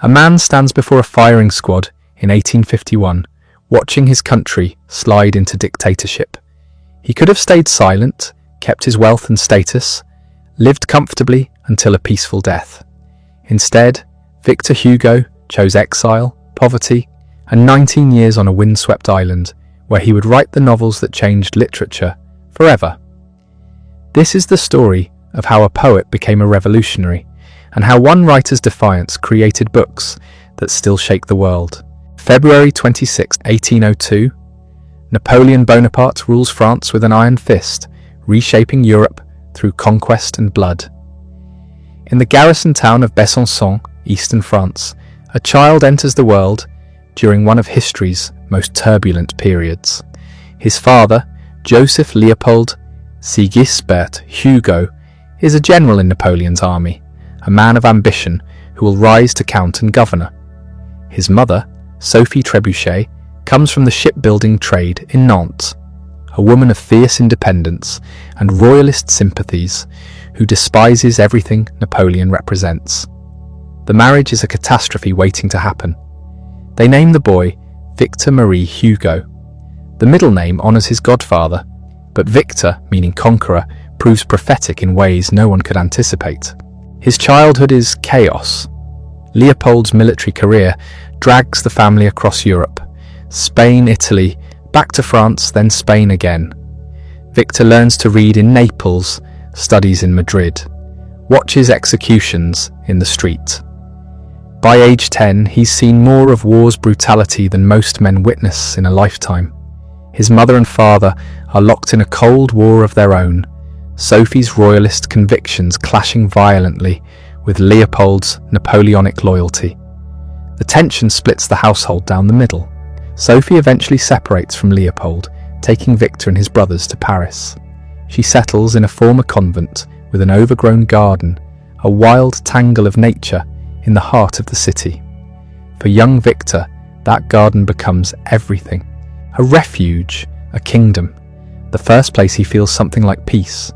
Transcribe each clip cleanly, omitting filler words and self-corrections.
A man stands before a firing squad in 1851, watching his country slide into dictatorship. He could have stayed silent, kept his wealth and status, lived comfortably until a peaceful death. Instead, Victor Hugo chose exile, poverty, and 19 years on a windswept island where he would write the novels that changed literature forever. This is the story of how a poet became a revolutionary, and how one writer's defiance created books that still shake the world. February 26, 1802, Napoleon Bonaparte rules France with an iron fist, reshaping Europe through conquest and blood. In the garrison town of Besançon, eastern France, a child enters the world during one of history's most turbulent periods. His father, Joseph Leopold Sigisbert Hugo, is a general in Napoleon's army, a man of ambition who will rise to count and governor. His mother, Sophie Trebuchet, comes from the shipbuilding trade in Nantes, a woman of fierce independence and royalist sympathies who despises everything Napoleon represents. The marriage is a catastrophe waiting to happen. They name the boy Victor Marie Hugo. The middle name honours his godfather, but Victor, meaning conqueror, proves prophetic in ways no one could anticipate. His childhood is chaos. Leopold's military career drags the family across Europe. Spain, Italy, back to France, then Spain again. Victor learns to read in Naples, studies in Madrid, watches executions in the street. By age 10, he's seen more of war's brutality than most men witness in a lifetime. His mother and father are locked in a cold war of their own, Sophie's royalist convictions clashing violently with Leopold's Napoleonic loyalty. The tension splits the household down the middle. Sophie eventually separates from Leopold, taking Victor and his brothers to Paris. She settles in a former convent with an overgrown garden, a wild tangle of nature in the heart of the city. For young Victor, that garden becomes everything. A refuge, a kingdom, the first place he feels something like peace.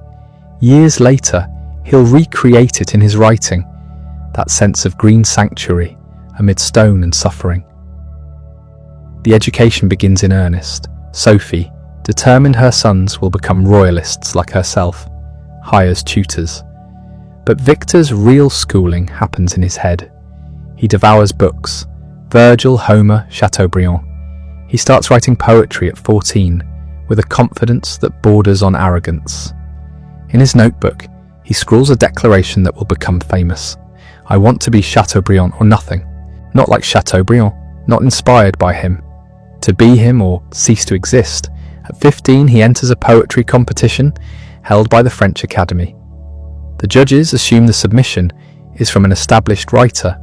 Years later, he'll recreate it in his writing, that sense of green sanctuary amid stone and suffering. The education begins in earnest. Sophie, determined her sons will become royalists like herself, hires tutors. But Victor's real schooling happens in his head. He devours books, Virgil, Homer, Chateaubriand. He starts writing poetry at 14, with a confidence that borders on arrogance. In his notebook, he scrawls a declaration that will become famous. I want to be Chateaubriand or nothing. Not like Chateaubriand, not inspired by him. To be him or cease to exist. At 15, he enters a poetry competition held by the French Academy. The judges assume the submission is from an established writer.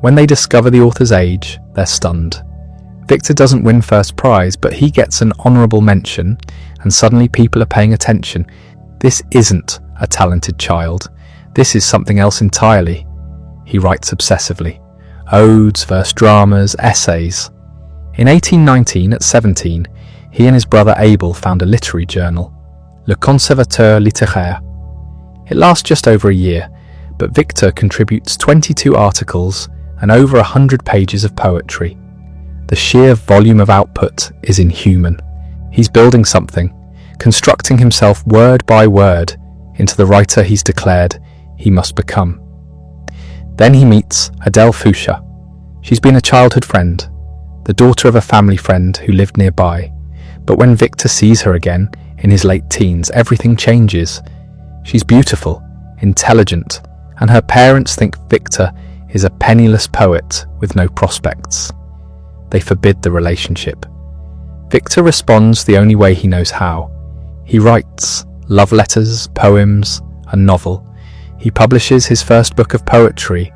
When they discover the author's age, they're stunned. Victor doesn't win first prize, but he gets an honourable mention, and suddenly people are paying attention. This isn't a talented child. This is something else entirely. He writes obsessively. Odes, verse dramas, essays. In 1819, at 17, he and his brother Abel found a literary journal, Le Conservateur littéraire. It lasts just over a year, but Victor contributes 22 articles and over 100 pages of poetry. The sheer volume of output is inhuman. He's building something, constructing himself word by word into the writer he's declared he must become. Then he meets Adèle Foucher. She's been a childhood friend, the daughter of a family friend who lived nearby. But when Victor sees her again, in his late teens, everything changes. She's beautiful, intelligent, and her parents think Victor is a penniless poet with no prospects. They forbid the relationship. Victor responds the only way he knows how. He writes love letters, poems, a novel. He publishes his first book of poetry,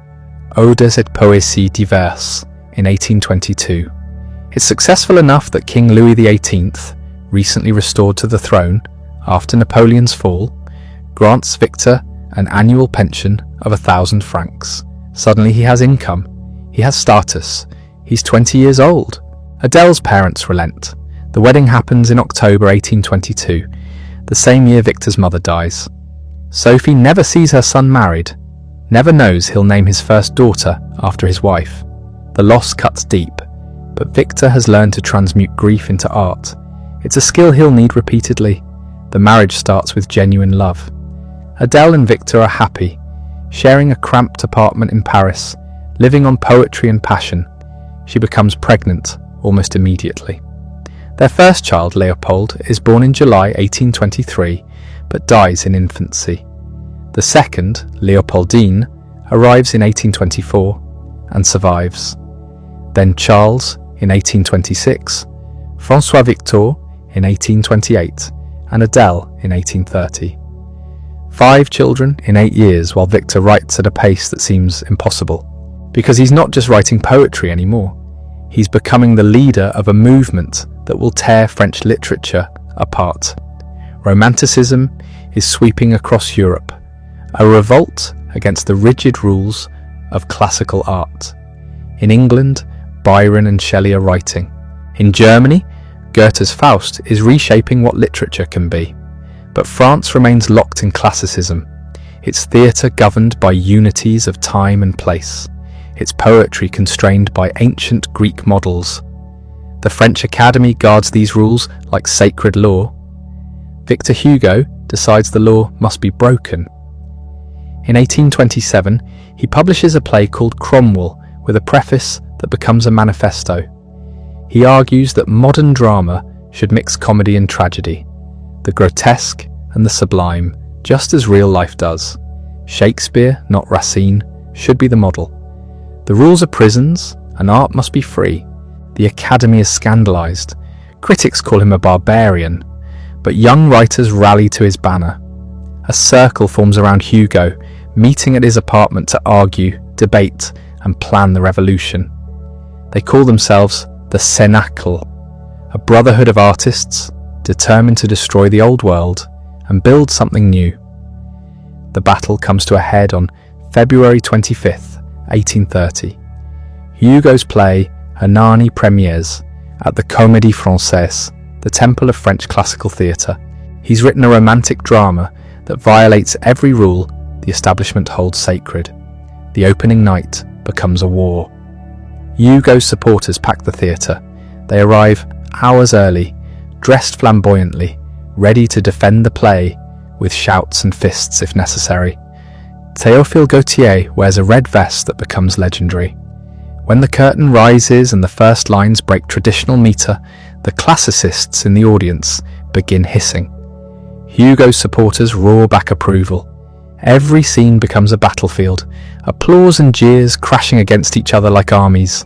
Odes et Poésies diverses, in 1822. It's successful enough that King Louis XVIII, recently restored to the throne after Napoleon's fall, grants Victor an annual pension of 1,000 francs. Suddenly he has income, he has status, he's 20 years old. Adèle's parents relent. The wedding happens in October 1822, the same year Victor's mother dies. Sophie never sees her son married, never knows he'll name his first daughter after his wife. The loss cuts deep, but Victor has learned to transmute grief into art. It's a skill he'll need repeatedly. The marriage starts with genuine love. Adele and Victor are happy, sharing a cramped apartment in Paris, living on poetry and passion. She becomes pregnant almost immediately. Their first child, Leopold, is born in July 1823, but dies in infancy. The second, Leopoldine, arrives in 1824 and survives. Then Charles in 1826, François Victor in 1828, and Adele in 1830. 5 children in 8 years, while Victor writes at a pace that seems impossible. Because he's not just writing poetry anymore, he's becoming the leader of a movement that will tear French literature apart. Romanticism is sweeping across Europe, a revolt against the rigid rules of classical art. In England, Byron and Shelley are writing. In Germany, Goethe's Faust is reshaping what literature can be. But France remains locked in classicism, its theatre governed by unities of time and place, its poetry constrained by ancient Greek models. The French Academy guards these rules like sacred law. Victor Hugo decides the law must be broken. In 1827, he publishes a play called Cromwell with a preface that becomes a manifesto. He argues that modern drama should mix comedy and tragedy, the grotesque and the sublime, just as real life does. Shakespeare, not Racine, should be the model. The rules are prisons, and art must be free. The Academy is scandalized. Critics call him a barbarian, but young writers rally to his banner. A circle forms around Hugo, meeting at his apartment to argue, debate, and plan the revolution. They call themselves the Cénacle, a brotherhood of artists determined to destroy the old world and build something new. The battle comes to a head on February 25th, 1830. Hugo's play Hernani premieres at the Comédie Française, the temple of French classical theatre. He's written a romantic drama that violates every rule the establishment holds sacred. The opening night becomes a war. Hugo's supporters pack the theatre. They arrive hours early, dressed flamboyantly, ready to defend the play with shouts and fists if necessary. Théophile Gautier wears a red vest that becomes legendary. When the curtain rises and the first lines break traditional metre, the classicists in the audience begin hissing. Hugo's supporters roar back approval. Every scene becomes a battlefield, applause and jeers crashing against each other like armies.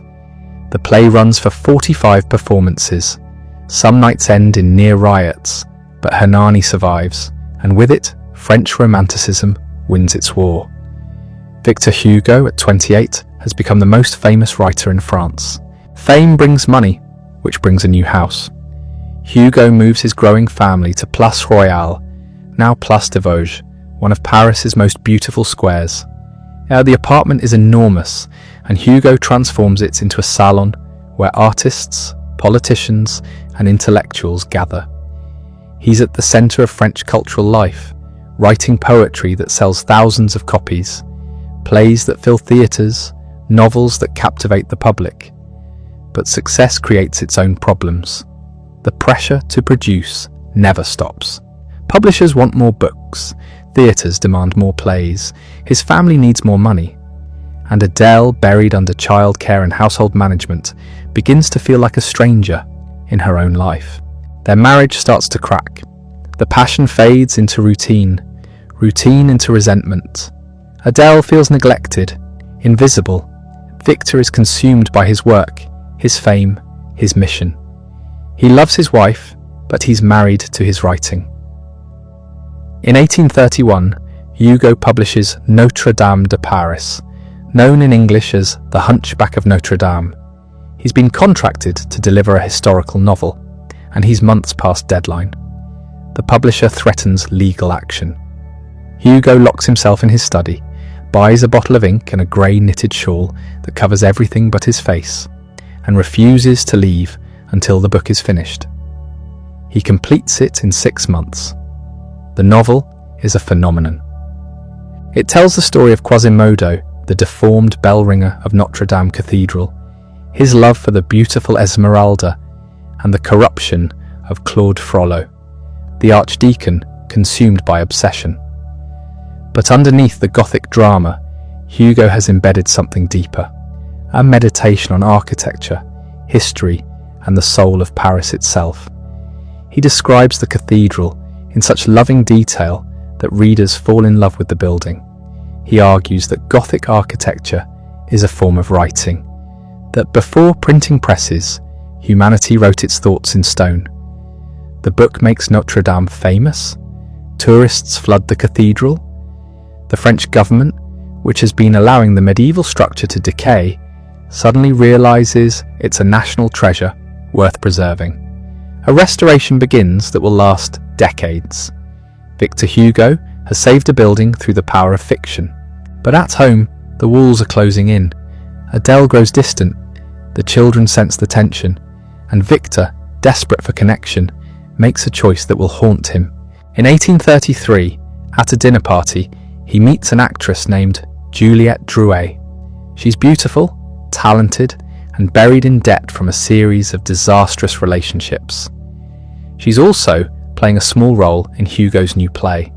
The play runs for 45 performances. Some nights end in near riots, but Hernani survives, and with it, French Romanticism wins its war. Victor Hugo, at 28, has become the most famous writer in France. Fame brings money, which brings a new house. Hugo moves his growing family to Place Royale, now Place des Vosges, one of Paris's most beautiful squares. The apartment is enormous, and Hugo transforms it into a salon where artists, politicians, and intellectuals gather. He's at the centre of French cultural life, writing poetry that sells thousands of copies, plays that fill theatres, novels that captivate the public. But success creates its own problems. The pressure to produce never stops. Publishers want more books, theatres demand more plays, his family needs more money. And Adele, buried under childcare and household management, begins to feel like a stranger in her own life. Their marriage starts to crack. The passion fades into routine into resentment. Adele feels neglected, invisible. Victor is consumed by his work, his fame, his mission. He loves his wife, but he's married to his writing. In 1831, Hugo publishes Notre Dame de Paris, known in English as The Hunchback of Notre Dame. He's been contracted to deliver a historical novel, and he's months past deadline. The publisher threatens legal action. Hugo locks himself in his study, buys a bottle of ink and a grey knitted shawl that covers everything but his face, and refuses to leave until the book is finished. He completes it in 6 months. The novel is a phenomenon. It tells the story of Quasimodo, the deformed bell ringer of Notre Dame Cathedral, his love for the beautiful Esmeralda, and the corruption of Claude Frollo, the archdeacon consumed by obsession. But underneath the Gothic drama, Hugo has embedded something deeper, a meditation on architecture, history, and the soul of Paris itself. He describes the cathedral in such loving detail that readers fall in love with the building. He argues that Gothic architecture is a form of writing, that before printing presses, humanity wrote its thoughts in stone. The book makes Notre Dame famous. Tourists flood the cathedral. The French government, which has been allowing the medieval structure to decay, suddenly realizes it's a national treasure worth preserving. A restoration begins that will last decades. Victor Hugo has saved a building through the power of fiction. But at home, the walls are closing in. Adele grows distant. The children sense the tension. And Victor, desperate for connection, makes a choice that will haunt him. In 1833, at a dinner party, he meets an actress named Juliette Drouet. She's beautiful, talented, and buried in debt from a series of disastrous relationships. She's also playing a small role in Hugo's new play.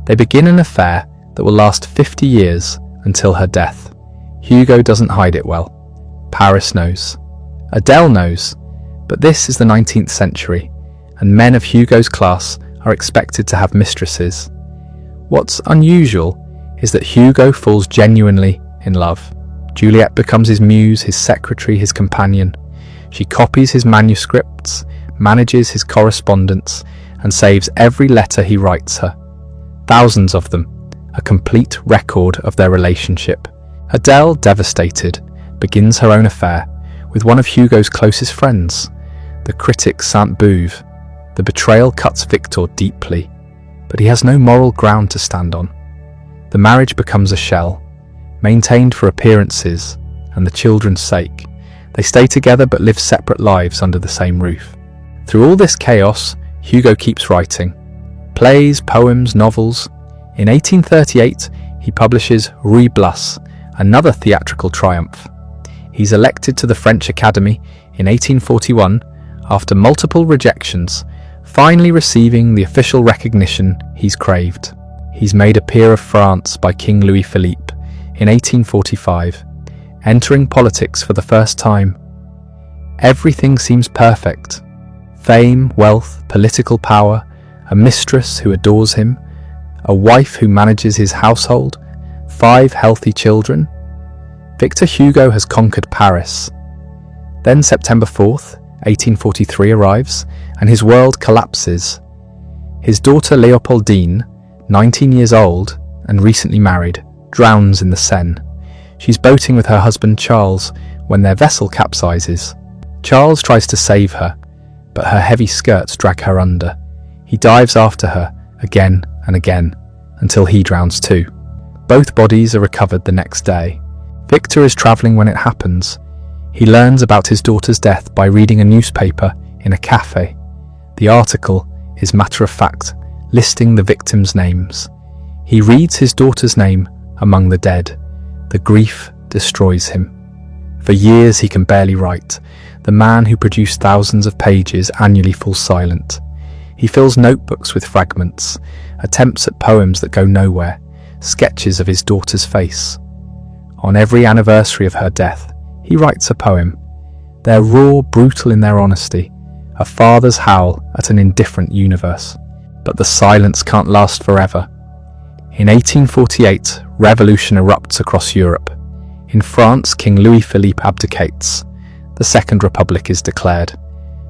They begin an affair that will last 50 years until her death. Hugo doesn't hide it well. Paris knows. Adele knows. But this is the 19th century, and men of Hugo's class are expected to have mistresses. What's unusual is that Hugo falls genuinely in love. Juliette becomes his muse, his secretary, his companion. She copies his manuscripts, manages his correspondence, and saves every letter he writes her. Thousands of them, a complete record of their relationship. Adele, devastated, begins her own affair with one of Hugo's closest friends, the critic Sainte-Beuve. The betrayal cuts Victor deeply, but he has no moral ground to stand on. The marriage becomes a shell, maintained for appearances and the children's sake. They stay together but live separate lives under the same roof. Through all this chaos, Hugo keeps writing. Plays, poems, novels. In 1838, he publishes Ruy Blas, another theatrical triumph. He's elected to the French Academy in 1841 after multiple rejections, finally receiving the official recognition he's craved. He's made a peer of France by King Louis Philippe in 1845, entering politics for the first time. Everything seems perfect. Fame, wealth, political power, a mistress who adores him, a wife who manages his household, 5 healthy children. Victor Hugo has conquered Paris. Then September 4th, 1843 arrives, and his world collapses. His daughter Leopoldine, 19 years old and recently married, drowns in the Seine. She's boating with her husband Charles when their vessel capsizes. Charles tries to save her, but her heavy skirts drag her under. He dives after her again and again until he drowns too. Both bodies are recovered the next day. Victor is travelling when it happens. He learns about his daughter's death by reading a newspaper in a cafe. The article is matter-of-fact, listing the victims' names. He reads his daughter's name among the dead. The grief destroys him. For years he can barely write. The man who produced thousands of pages annually falls silent. He fills notebooks with fragments, attempts at poems that go nowhere, sketches of his daughter's face. On every anniversary of her death, he writes a poem. They're raw, brutal in their honesty, a father's howl at an indifferent universe. But the silence can't last forever. In 1848, revolution erupts across Europe. In France, King Louis Philippe abdicates. The Second Republic is declared.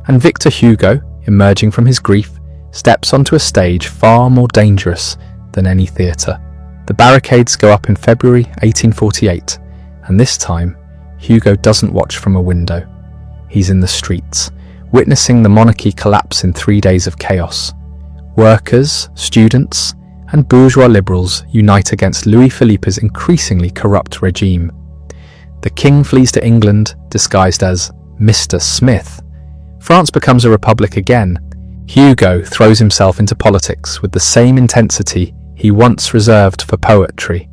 And Victor Hugo, emerging from his grief, steps onto a stage far more dangerous than any theatre. The barricades go up in February 1848, and this time, Hugo doesn't watch from a window. He's in the streets, witnessing the monarchy collapse in 3 days of chaos. Workers, students, and bourgeois liberals unite against Louis Philippe's increasingly corrupt regime. The king flees to England, disguised as Mr. Smith. France becomes a republic again. Hugo throws himself into politics with the same intensity he once reserved for poetry.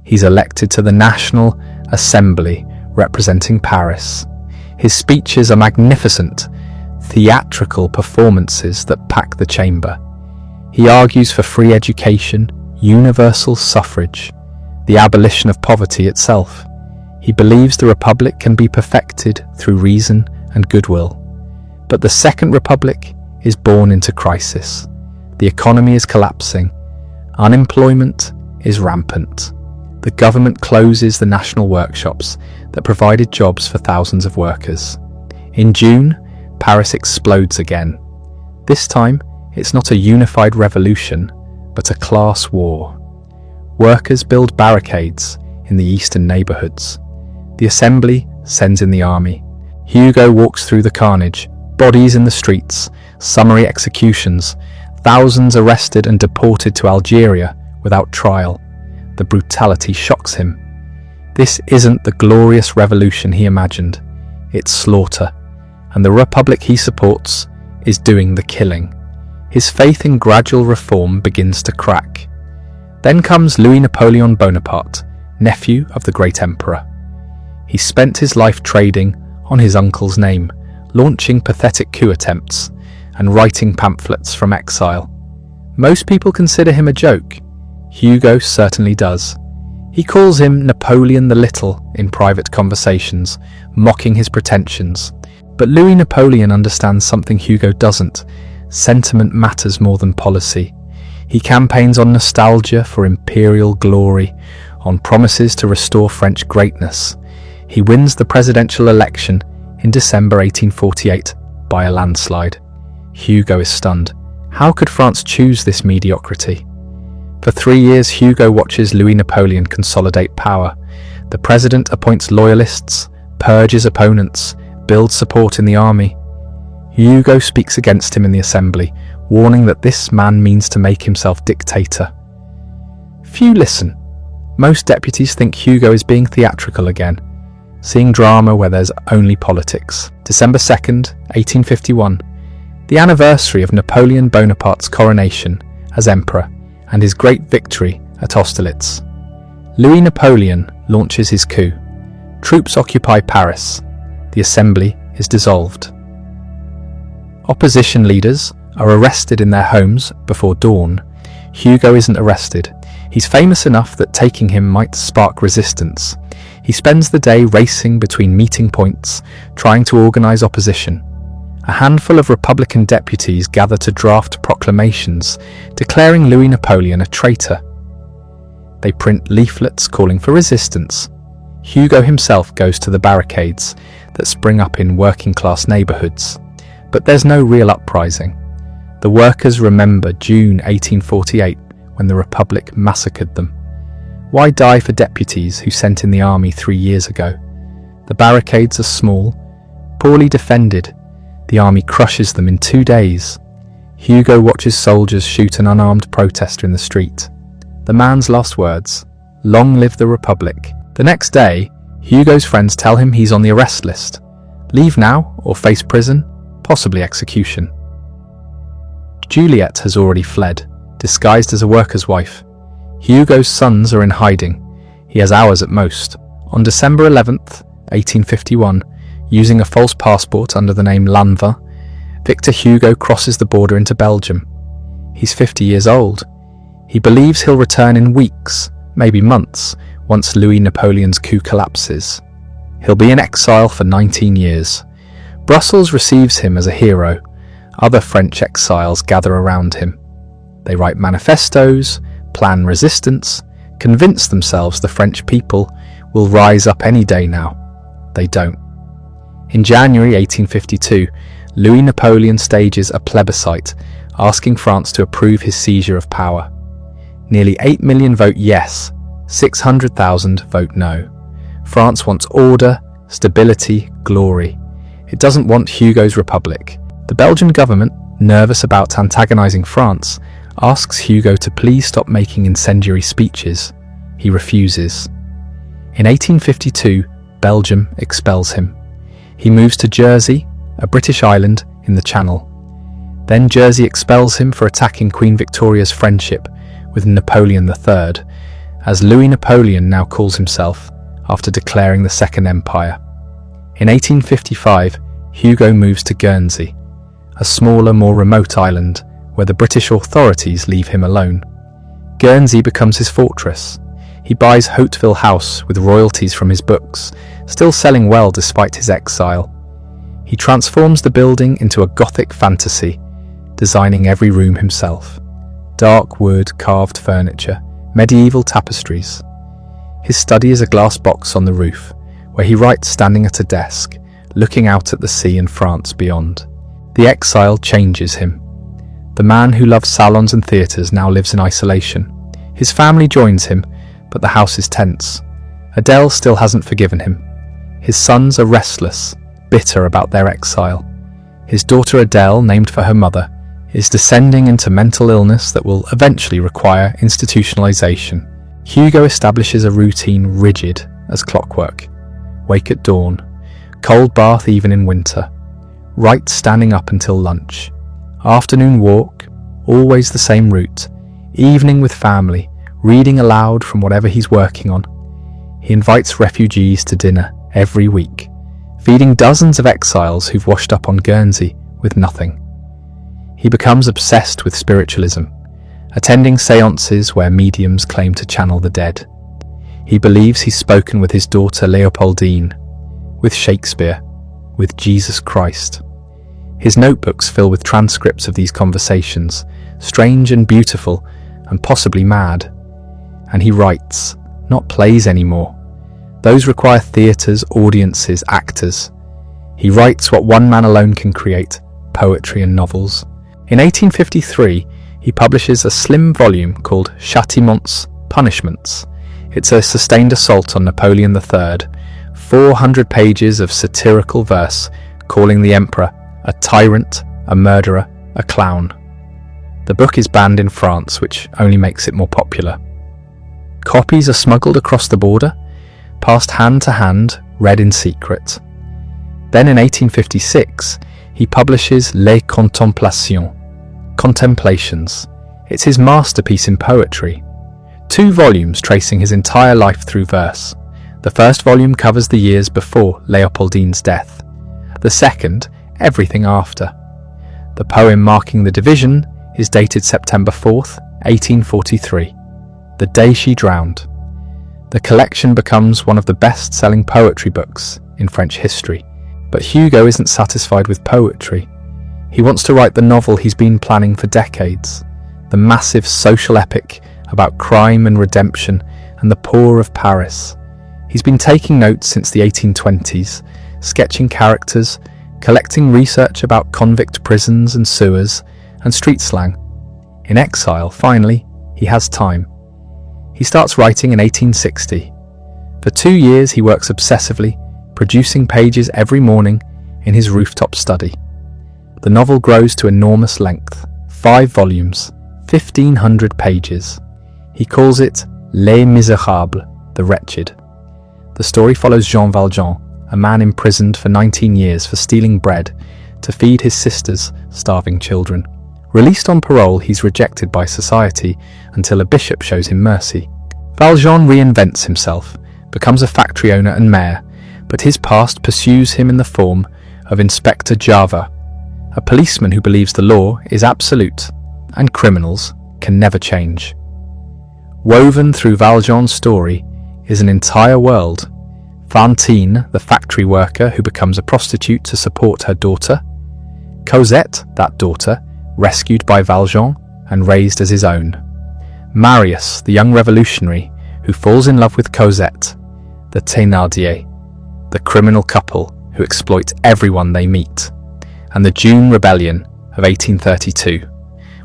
He's elected to the National Assembly representing Paris. His speeches are magnificent, theatrical performances that pack the chamber. He argues for free education, universal suffrage, the abolition of poverty itself. He believes the Republic can be perfected through reason and goodwill. But the Second Republic is born into crisis. The economy is collapsing. Unemployment is rampant. The government closes the national workshops that provided jobs for thousands of workers. In June, Paris explodes again. This time, it's not a unified revolution, but a class war. Workers build barricades in the eastern neighborhoods. The assembly sends in the army. Hugo walks through the carnage, bodies in the streets, summary executions, thousands arrested and deported to Algeria without trial. The brutality shocks him. This isn't the glorious revolution he imagined. It's slaughter, and the republic he supports is doing the killing. His faith in gradual reform begins to crack. Then comes Louis Napoleon Bonaparte, nephew of the great emperor. He spent his life trading on his uncle's name, launching pathetic coup attempts and writing pamphlets from exile. Most people consider him a joke. Hugo certainly does. He calls him Napoleon the Little in private conversations, mocking his pretensions. But Louis Napoleon understands something Hugo doesn't. Sentiment matters more than policy. He campaigns on nostalgia for imperial glory, on promises to restore French greatness. He wins the presidential election in December 1848 by a landslide. Hugo is stunned. How could France choose this mediocrity? For 3 years, Hugo watches Louis Napoleon consolidate power. The president appoints loyalists, purges opponents, builds support in the army. Hugo speaks against him in the assembly, warning that this man means to make himself dictator. Few listen. Most deputies think Hugo is being theatrical again, seeing drama where there's only politics. December 2nd, 1851, the anniversary of Napoleon Bonaparte's coronation as emperor and his great victory at Austerlitz. Louis Napoleon launches his coup. Troops occupy Paris. The assembly is dissolved. Opposition leaders are arrested in their homes before dawn. Hugo isn't arrested. He's famous enough that taking him might spark resistance. He spends the day racing between meeting points, trying to organize opposition. A handful of Republican deputies gather to draft proclamations declaring Louis Napoleon a traitor. They print leaflets calling for resistance. Hugo himself goes to the barricades that spring up in working-class neighborhoods. But there's no real uprising. The workers remember June 1848 when the Republic massacred them. Why die for deputies who sent in the army 3 years ago? The barricades are small, poorly defended. The army crushes them in 2 days. Hugo watches soldiers shoot an unarmed protester in the street. The man's last words, "Long live the Republic." The next day, Hugo's friends tell him he's on the arrest list. Leave now or face prison, possibly execution. Juliet has already fled, disguised as a worker's wife. Hugo's sons are in hiding. He has hours at most. On December 11th, 1851, using a false passport under the name Lanva, Victor Hugo crosses the border into Belgium. He's 50 years old. He believes he'll return in weeks, maybe months, once Louis Napoleon's coup collapses. He'll be in exile for 19 years. Brussels receives him as a hero. Other French exiles gather around him. They write manifestos, plan resistance, convince themselves the French people will rise up any day now. They don't. In January 1852, Louis Napoleon stages a plebiscite asking France to approve his seizure of power. Nearly 8 million vote yes, 600,000 vote no. France wants order, stability, glory. It doesn't want Hugo's republic. The Belgian government, nervous about antagonizing France, asks Hugo to please stop making incendiary speeches. He refuses. In 1852, Belgium expels him. He moves to Jersey, a British island in the Channel. Then Jersey expels him for attacking Queen Victoria's friendship with Napoleon III. as Louis Napoleon now calls himself after declaring the Second Empire. In 1855, Hugo moves to Guernsey, a smaller, more remote island where the British authorities leave him alone. Guernsey becomes his fortress. He buys Hauteville House with royalties from his books, still selling well despite his exile. He transforms the building into a Gothic fantasy, designing every room himself. Dark wood, carved furniture, medieval tapestries. His study is a glass box on the roof, where he writes standing at a desk, looking out at the sea and France beyond. The exile changes him. The man who loved salons and theatres now lives in isolation. His family joins him, but the house is tense. Adele still hasn't forgiven him. His sons are restless, bitter about their exile. His daughter Adele, named for her mother, is descending into mental illness that will eventually require institutionalization. Hugo establishes a routine rigid as clockwork. Wake at dawn, cold bath even in winter, write standing up until lunch, afternoon walk, always the same route, evening with family, reading aloud from whatever he's working on. He invites refugees to dinner every week, feeding dozens of exiles who've washed up on Guernsey with nothing. He becomes obsessed with spiritualism, attending seances where mediums claim to channel the dead. He believes he's spoken with his daughter Leopoldine, with Shakespeare, with Jesus Christ. His notebooks fill with transcripts of these conversations, strange and beautiful, and possibly mad. And he writes, not plays anymore. Those require theatres, audiences, actors. He writes what one man alone can create, poetry and novels. In 1853, he publishes a slim volume called Châtiments, Punishments. It's a sustained assault on Napoleon III, 400 pages of satirical verse calling the emperor a tyrant, a murderer, a clown. The book is banned in France, which only makes it more popular. Copies are smuggled across the border, passed hand to hand, read in secret. Then in 1856, he publishes Les Contemplations, Contemplations. It's his masterpiece in poetry. 2 volumes tracing his entire life through verse. The first volume covers the years before Leopoldine's death. The second, everything after. The poem marking the division is dated September 4th, 1843, the day she drowned. The collection becomes one of the best-selling poetry books in French history. But Hugo isn't satisfied with poetry. He wants to write the novel he's been planning for decades, the massive social epic about crime and redemption and the poor of Paris. He's been taking notes since the 1820s, sketching characters, collecting research about convict prisons and sewers, and street slang. In exile, finally, he has time. He starts writing in 1860. For 2 years he works obsessively, producing pages every morning in his rooftop study. The novel grows to enormous length, 5 volumes, 1,500 pages. He calls it Les Misérables, the Wretched. The story follows Jean Valjean, a man imprisoned for 19 years for stealing bread to feed his sister's starving children. Released on parole, he's rejected by society until a bishop shows him mercy. Valjean reinvents himself, becomes a factory owner and mayor, but his past pursues him in the form of Inspector Java, a policeman who believes the law is absolute and criminals can never change. Woven through Valjean's story is an entire world. Fantine, the factory worker who becomes a prostitute to support her daughter. Cosette, that daughter, rescued by Valjean and raised as his own. Marius, the young revolutionary who falls in love with Cosette. The Thénardier, the criminal couple who exploit everyone they meet. And the June Rebellion of 1832,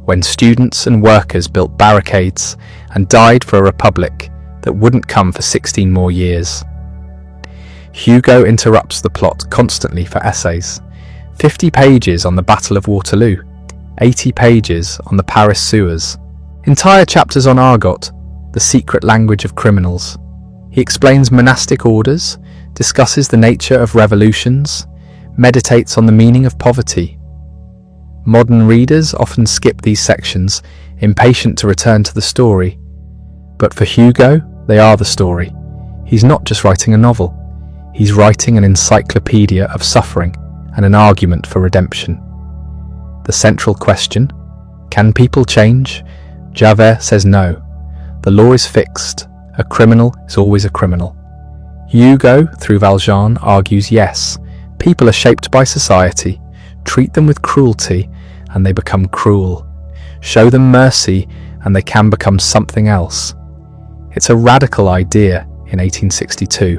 when students and workers built barricades and died for a republic that wouldn't come for 16 more years. Hugo interrupts the plot constantly for essays. 50 pages on the Battle of Waterloo, 80 pages on the Paris sewers, entire chapters on argot, the secret language of criminals. He explains monastic orders, discusses the nature of revolutions, meditates on the meaning of poverty. Modern readers often skip these sections, impatient to return to the story. But for Hugo, they are the story. He's not just writing a novel. He's writing an encyclopedia of suffering and an argument for redemption. The central question, can people change? Javert says no. The law is fixed. A criminal is always a criminal. Hugo, through Valjean, argues yes. People are shaped by society. Treat them with cruelty and they become cruel. Show them mercy and they can become something else. It's a radical idea in 1862,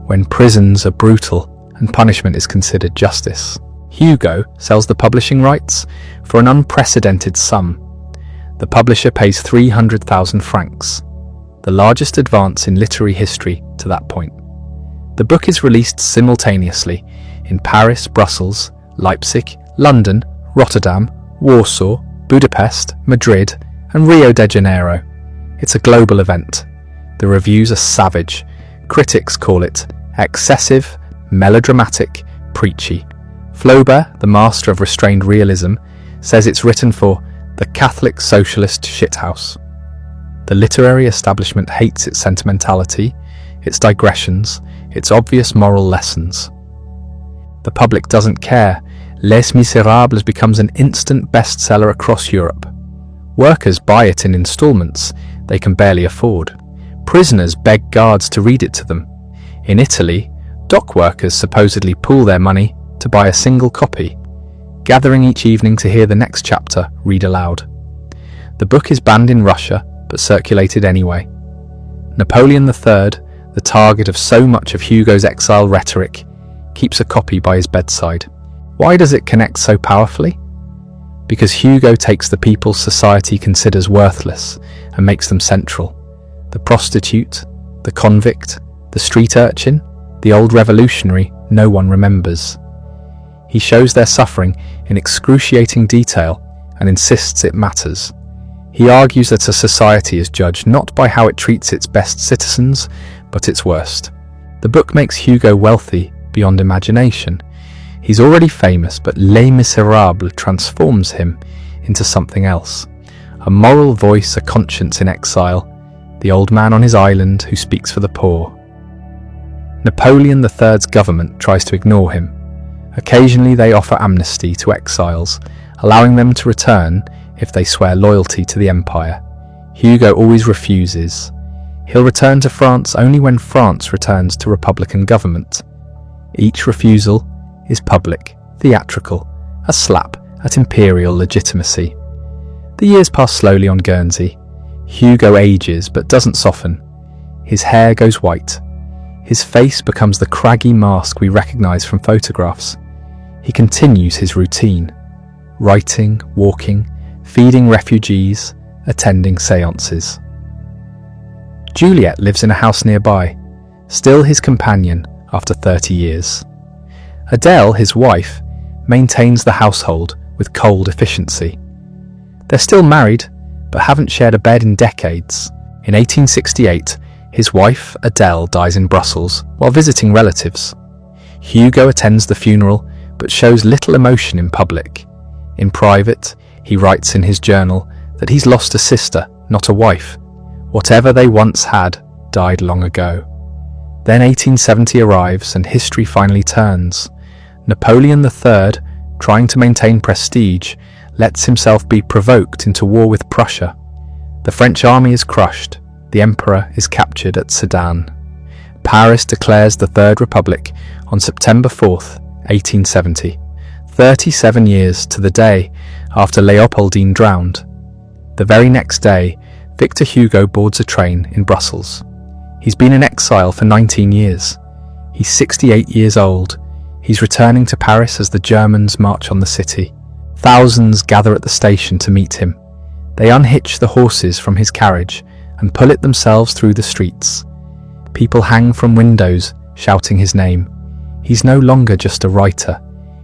when prisons are brutal and punishment is considered justice. Hugo sells the publishing rights for an unprecedented sum. The publisher pays 300,000 francs, the largest advance in literary history to that point. The book is released simultaneously in Paris, Brussels, Leipzig, London, Rotterdam, Warsaw, Budapest, Madrid, and Rio de Janeiro. It's a global event. The reviews are savage. Critics call it excessive, melodramatic, preachy. Flaubert, the master of restrained realism, says it's written for the Catholic socialist shithouse. The literary establishment hates its sentimentality, its digressions, its obvious moral lessons. The public doesn't care. Les Miserables becomes an instant bestseller across Europe. Workers buy it in installments they can barely afford. Prisoners beg guards to read it to them. In Italy, dock workers supposedly pool their money to buy a single copy, gathering each evening to hear the next chapter read aloud. The book is banned in Russia, but circulated anyway. Napoleon III, the target of so much of Hugo's exile rhetoric, keeps a copy by his bedside. Why does it connect so powerfully? Because Hugo takes the people society considers worthless and makes them central. The prostitute, the convict, the street urchin, the old revolutionary no one remembers. He shows their suffering in excruciating detail and insists it matters. He argues that a society is judged not by how it treats its best citizens, but its worst. The book makes Hugo wealthy beyond imagination. He's already famous, but Les Miserables transforms him into something else. A moral voice, a conscience in exile, the old man on his island who speaks for the poor. Napoleon III's government tries to ignore him. Occasionally they offer amnesty to exiles, allowing them to return if they swear loyalty to the empire. Hugo always refuses. He'll return to France only when France returns to republican government. Each refusal is public, theatrical, a slap at imperial legitimacy. The years pass slowly on Guernsey. Hugo ages but doesn't soften. His hair goes white. His face becomes the craggy mask we recognise from photographs. He continues his routine, writing, walking, feeding refugees, attending séances. Juliet lives in a house nearby, still his companion after 30 years. Adele, his wife, maintains the household with cold efficiency. They're still married, but haven't shared a bed in decades. In 1868, his wife, Adele, dies in Brussels while visiting relatives. Hugo attends the funeral, but shows little emotion in public. In private, he writes in his journal that he's lost a sister, not a wife. Whatever they once had died long ago. Then 1870 arrives and history finally turns. Napoleon III, trying to maintain prestige, lets himself be provoked into war with Prussia. The French army is crushed. The emperor is captured at Sedan. Paris declares the Third Republic on September 4th, 1870, 37 years to the day after Léopoldine drowned. The very next day, Victor Hugo boards a train in Brussels. He's been in exile for 19 years. He's 68 years old. He's returning to Paris as the Germans march on the city. Thousands gather at the station to meet him. They unhitch the horses from his carriage and pull it themselves through the streets. People hang from windows, shouting his name. He's no longer just a writer.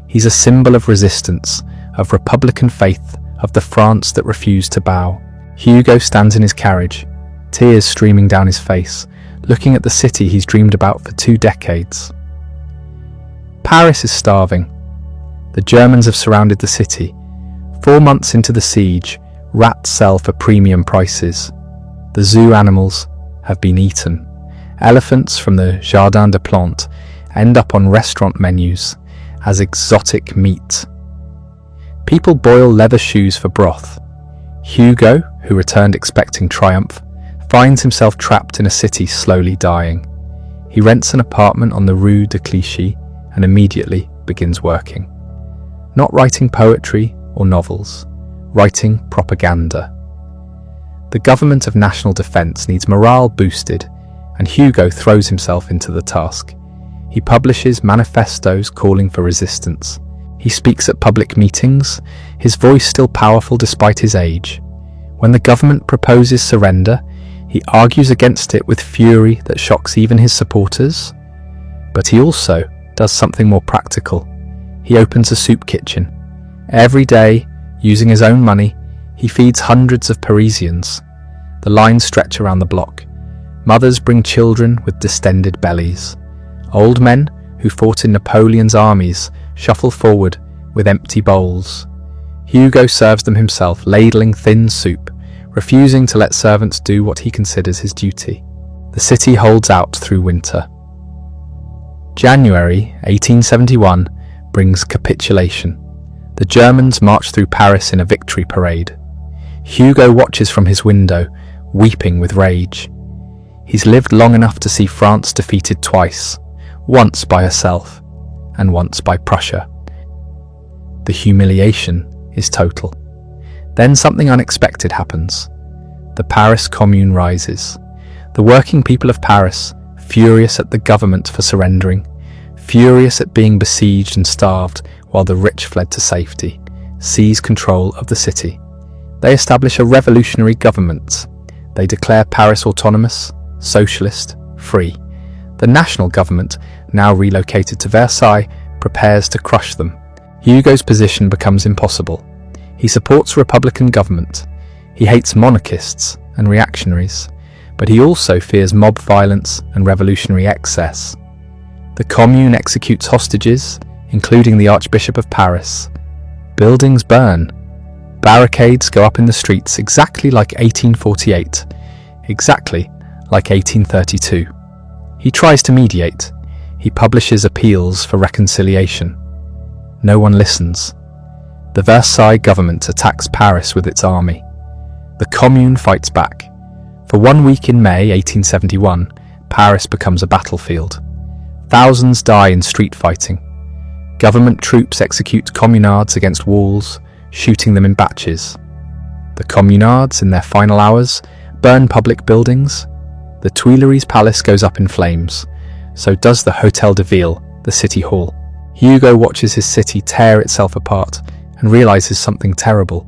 He's a symbol of resistance, of republican faith, of the France that refused to bow. Hugo stands in his carriage, tears streaming down his face, looking at the city he's dreamed about for 2 decades. Paris is starving. The Germans have surrounded the city. 4 months into the siege, rats sell for premium prices. The zoo animals have been eaten. Elephants from the Jardin des Plantes end up on restaurant menus as exotic meat. People boil leather shoes for broth. Hugo, who returned expecting triumph, finds himself trapped in a city slowly dying. He rents an apartment on the Rue de Clichy and immediately begins working. Not writing poetry or novels, writing propaganda. The government of national defense needs morale boosted, and Hugo throws himself into the task. He publishes manifestos calling for resistance. He speaks at public meetings, his voice still powerful despite his age. When the government proposes surrender, he argues against it with fury that shocks even his supporters. But he also does something more practical. He opens a soup kitchen. Every day, using his own money, he feeds hundreds of Parisians. The lines stretch around the block. Mothers bring children with distended bellies. Old men who fought in Napoleon's armies shuffle forward with empty bowls. Hugo serves them himself, ladling thin soup, refusing to let servants do what he considers his duty. The city holds out through winter. January 1871 brings capitulation. The Germans march through Paris in a victory parade. Hugo watches from his window, weeping with rage. He's lived long enough to see France defeated twice, once by herself and once by Prussia. The humiliation is total. Then something unexpected happens. The Paris Commune rises. The working people of Paris, furious at the government for surrendering, furious at being besieged and starved while the rich fled to safety, seize control of the city. They establish a revolutionary government. They declare Paris autonomous, socialist, free. The national government, now relocated to Versailles, prepares to crush them. Hugo's position becomes impossible. He supports a republican government. He hates monarchists and reactionaries, but he also fears mob violence and revolutionary excess. The Commune executes hostages, including the Archbishop of Paris. Buildings burn. Barricades go up in the streets exactly like 1848, exactly like 1832. He tries to mediate. He publishes appeals for reconciliation. No one listens. The Versailles government attacks Paris with its army. The Commune fights back. For 1 week in May 1871, Paris becomes a battlefield. Thousands die in street fighting. Government troops execute communards against walls, shooting them in batches. The communards, in their final hours, burn public buildings. The Tuileries Palace goes up in flames. So does the Hôtel de Ville, the city hall. Hugo watches his city tear itself apart and realizes something terrible.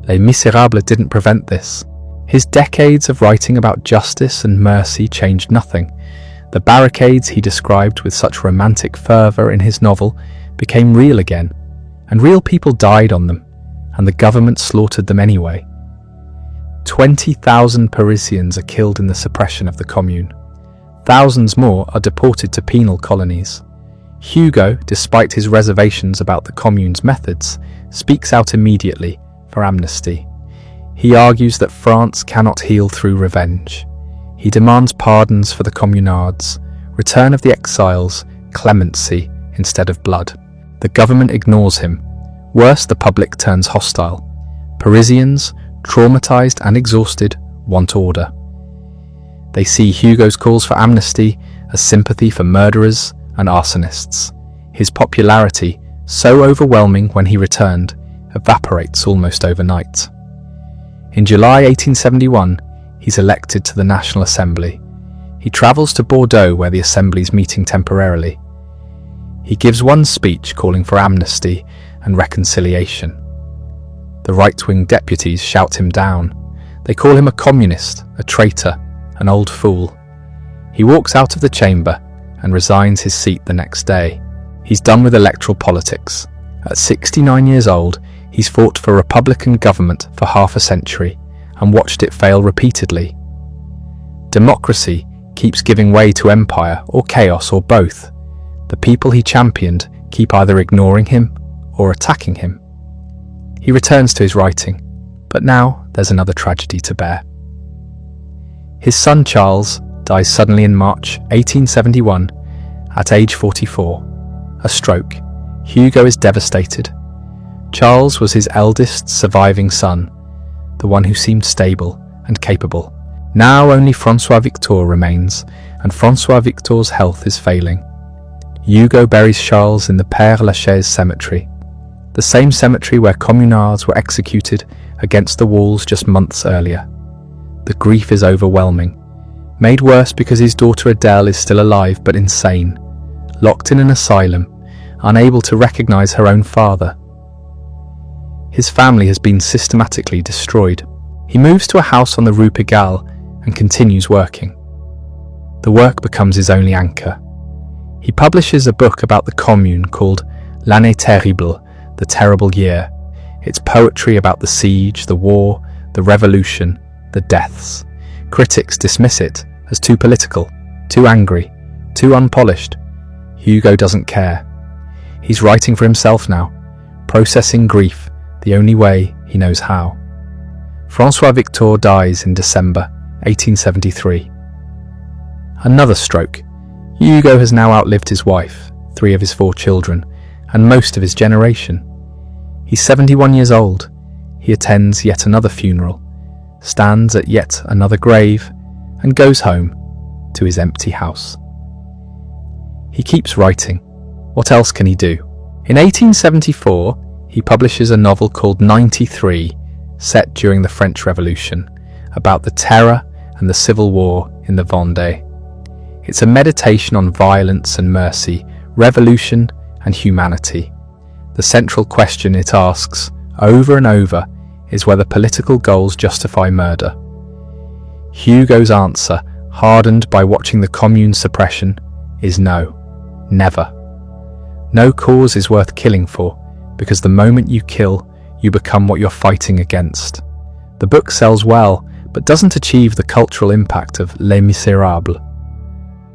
Les Misérables didn't prevent this. His decades of writing about justice and mercy changed nothing. The barricades he described with such romantic fervour in his novel became real again, and real people died on them, and the government slaughtered them anyway. 20,000 Parisians are killed in the suppression of the Commune. Thousands more are deported to penal colonies. Hugo, despite his reservations about the Commune's methods, speaks out immediately for amnesty. He argues that France cannot heal through revenge. He demands pardons for the communards, return of the exiles, clemency instead of blood. The government ignores him. Worse, the public turns hostile. Parisians, traumatized and exhausted, want order. They see Hugo's calls for amnesty as sympathy for murderers and arsonists. His popularity, so overwhelming when he returned, evaporates almost overnight. In July 1871, he's elected to the National Assembly. He travels to Bordeaux, where the Assembly's meeting temporarily. He gives one speech calling for amnesty and reconciliation. The right-wing deputies shout him down. They call him a communist, a traitor, an old fool. He walks out of the chamber and resigns his seat the next day. He's done with electoral politics. At 69 years old, he's fought for Republican government for half a century and watched it fail repeatedly. Democracy keeps giving way to empire or chaos or both. The people he championed keep either ignoring him or attacking him. He returns to his writing, but now there's another tragedy to bear. His son Charles dies suddenly in March 1871 at age 44. A stroke. Hugo is devastated. Charles was his eldest surviving son, the one who seemed stable and capable. Now only François Victor remains, and François Victor's health is failing. Hugo buries Charles in the Père Lachaise cemetery, the same cemetery where communards were executed against the walls just months earlier. The grief is overwhelming, made worse because his daughter Adele is still alive but insane, locked in an asylum, unable to recognize her own father. His family has been systematically destroyed. He moves to a house on the Rue Pigalle and continues working. The work becomes his only anchor. He publishes a book about the Commune called L'année terrible, the terrible year. It's poetry about the siege, the war, the revolution, the deaths. Critics dismiss it as too political, too angry, too unpolished. Hugo doesn't care. He's writing for himself now, processing grief the only way he knows how. François Victor dies in December 1873. Another stroke. Hugo has now outlived his wife, 3 of his 4 children, and most of his generation. He's 71 years old. He attends yet another funeral, stands at yet another grave, and goes home to his empty house. He keeps writing. What else can he do? In 1874, he publishes a novel called 93, set during the French Revolution, about the terror and the civil war in the Vendée. It's a meditation on violence and mercy, revolution and humanity. The central question it asks, over and over, is whether political goals justify murder. Hugo's answer, hardened by watching the Commune's suppression, is no, never. No cause is worth killing for, because the moment you kill, you become what you're fighting against. The book sells well, but doesn't achieve the cultural impact of Les Misérables.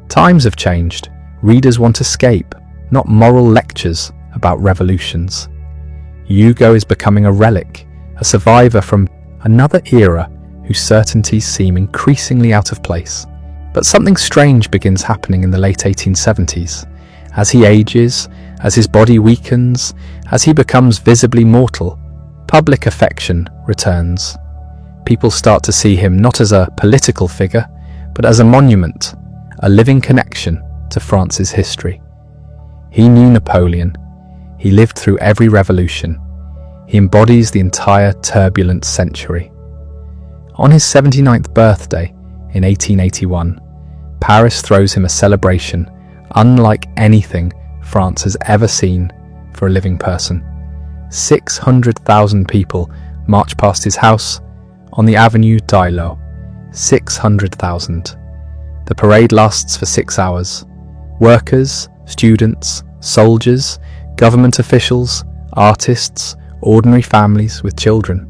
Times have changed. Readers want escape, not moral lectures about revolutions. Hugo is becoming a relic, a survivor from another era whose certainties seem increasingly out of place. But something strange begins happening in the late 1870s. As he ages, as his body weakens, as he becomes visibly mortal, public affection returns. People start to see him not as a political figure, but as a monument, a living connection to France's history. He knew Napoleon. He lived through every revolution. He embodies the entire turbulent century. On his 79th birthday in 1881, Paris throws him a celebration unlike anything France has ever seen for a living person. 600,000 people march past his house on the Avenue d'Eylau. 600,000. The parade lasts for 6 hours. Workers, students, soldiers, government officials, artists, ordinary families with children.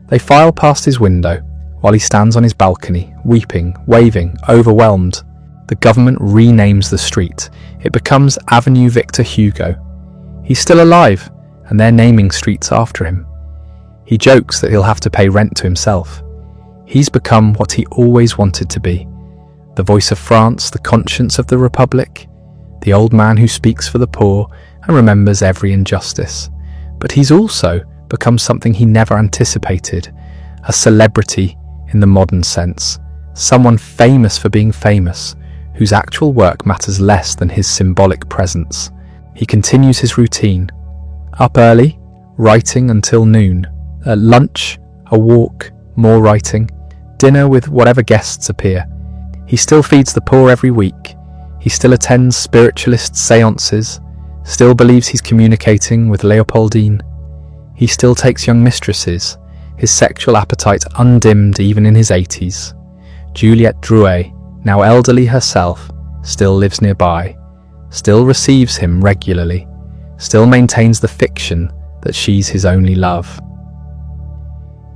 They file past his window while he stands on his balcony, weeping, waving, overwhelmed. The government renames the street. It becomes Avenue Victor Hugo. He's still alive, and they're naming streets after him. He jokes that he'll have to pay rent to himself. He's become what he always wanted to be. The voice of France, the conscience of the Republic, the old man who speaks for the poor and remembers every injustice. But he's also become something he never anticipated, a celebrity in the modern sense, someone famous for being famous, whose actual work matters less than his symbolic presence. He continues his routine. Up early, writing until noon. At lunch, a walk, more writing. Dinner with whatever guests appear. He still feeds the poor every week. He still attends spiritualist séances. Still believes he's communicating with Leopoldine. He still takes young mistresses, his sexual appetite undimmed even in his 80s. Juliette Drouet, now elderly herself, still lives nearby, still receives him regularly, still maintains the fiction that she's his only love.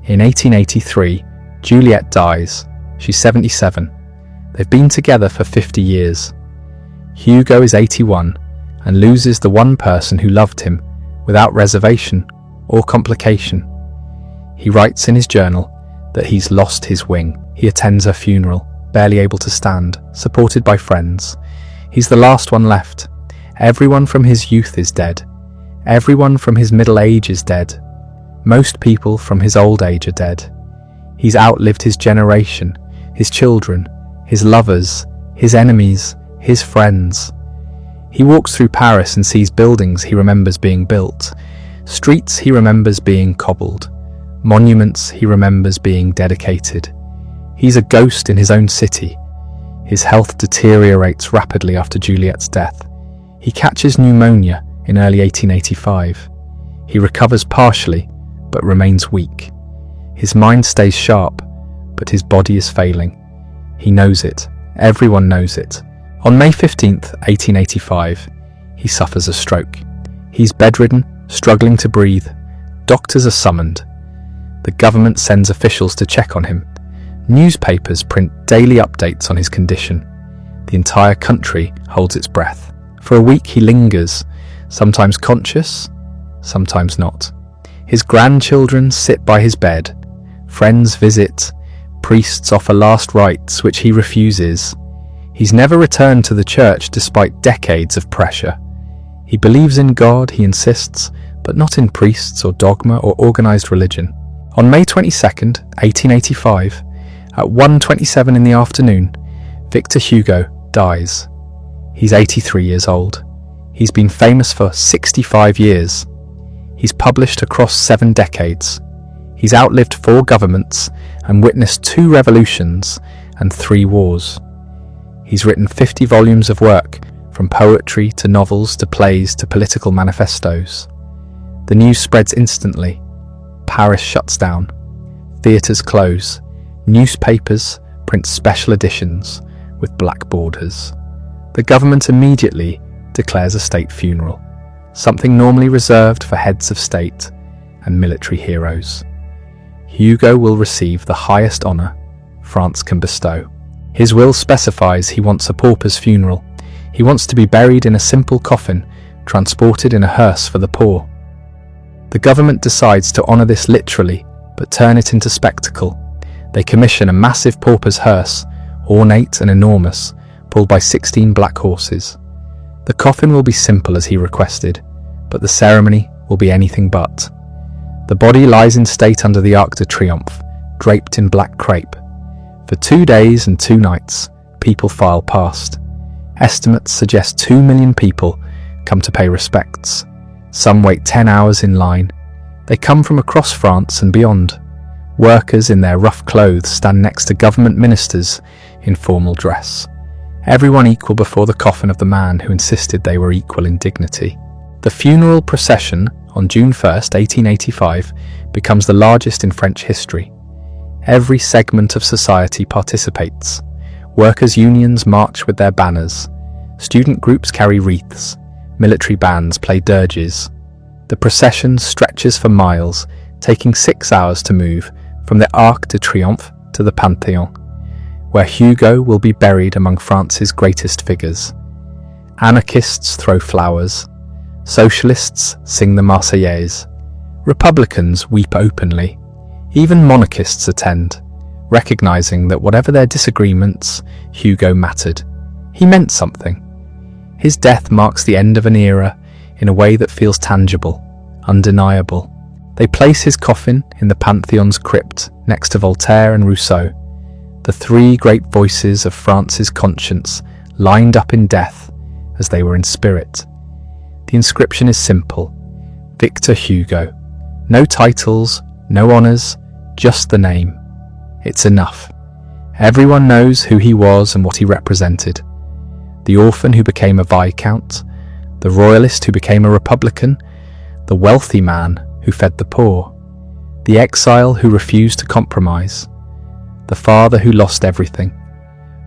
In 1883, Juliette dies. She's 77. They've been together for 50 years. Hugo is 81 and loses the one person who loved him without reservation or complication. He writes in his journal that he's lost his wing. He attends her funeral. barely able to stand, supported by friends. He's the last one left. Everyone from his youth is dead. Everyone from his middle age is dead. Most people from his old age are dead. He's outlived his generation, his children, his lovers, his enemies, his friends. He walks through Paris and sees buildings he remembers being built, streets he remembers being cobbled, monuments he remembers being dedicated. He's a ghost in his own city. His health deteriorates rapidly after Juliet's death. He catches pneumonia in early 1885. He recovers partially, but remains weak. His mind stays sharp, but his body is failing. He knows it. Everyone knows it. On May 15th, 1885, he suffers a stroke. He's bedridden, struggling to breathe. Doctors are summoned. The government sends officials to check on him. Newspapers print daily updates on his condition. The entire country holds its breath. For a week he lingers, sometimes conscious, sometimes not. His grandchildren sit by his bed. Friends visit. Priests offer last rites, which he refuses. He's never returned to the church despite decades of pressure. He believes in God, he insists, but not in priests or dogma or organized religion. On May 22nd, 1885, at 1:27 in the afternoon, Victor Hugo dies. He's 83 years old. He's been famous for 65 years. He's published across 7 decades. He's outlived 4 governments and witnessed 2 revolutions and 3 wars. He's written 50 volumes of work, from poetry to novels to plays to political manifestos. The news spreads instantly. Paris shuts down. Theatres close. Newspapers print special editions with black borders. The government immediately declares a state funeral, something normally reserved for heads of state and military heroes. Hugo will receive the highest honour France can bestow. His will specifies he wants a pauper's funeral. He wants to be buried in a simple coffin, transported in a hearse for the poor. The government decides to honour this literally, but turn it into spectacle. They commission a massive pauper's hearse, ornate and enormous, pulled by 16 black horses. The coffin will be simple as he requested, but the ceremony will be anything but. The body lies in state under the Arc de Triomphe, draped in black crepe. For 2 days and 2 nights, people file past. Estimates suggest 2 million people come to pay respects. Some wait 10 hours in line. They come from across France and beyond. Workers in their rough clothes stand next to government ministers in formal dress. Everyone equal before the coffin of the man who insisted they were equal in dignity. The funeral procession on June 1st, 1885, becomes the largest in French history. Every segment of society participates. Workers' unions march with their banners. Student groups carry wreaths. Military bands play dirges. The procession stretches for miles, taking 6 hours to move from the Arc de Triomphe to the Panthéon, where Hugo will be buried among France's greatest figures. Anarchists throw flowers. Socialists sing the Marseillaise. Republicans weep openly. Even monarchists attend, recognizing that whatever their disagreements, Hugo mattered. He meant something. His death marks the end of an era in a way that feels tangible, undeniable. They place his coffin in the Panthéon's crypt next to Voltaire and Rousseau, the 3 great voices of France's conscience lined up in death as they were in spirit. The inscription is simple: Victor Hugo. No titles, no honours, just the name. It's enough. Everyone knows who he was and what he represented. The orphan who became a viscount, the royalist who became a republican, the wealthy man who fed the poor, the exile who refused to compromise, the father who lost everything,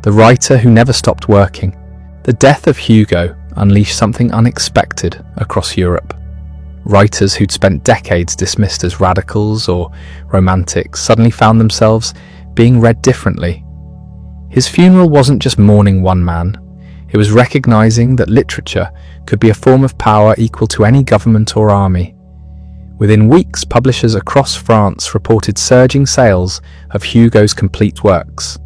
the writer who never stopped working. The death of Hugo unleashed something unexpected across Europe. Writers who'd spent decades dismissed as radicals or romantics suddenly found themselves being read differently. His funeral wasn't just mourning one man. It was recognizing that literature could be a form of power equal to any government or army. Within weeks, publishers across France reported surging sales of Hugo's complete works.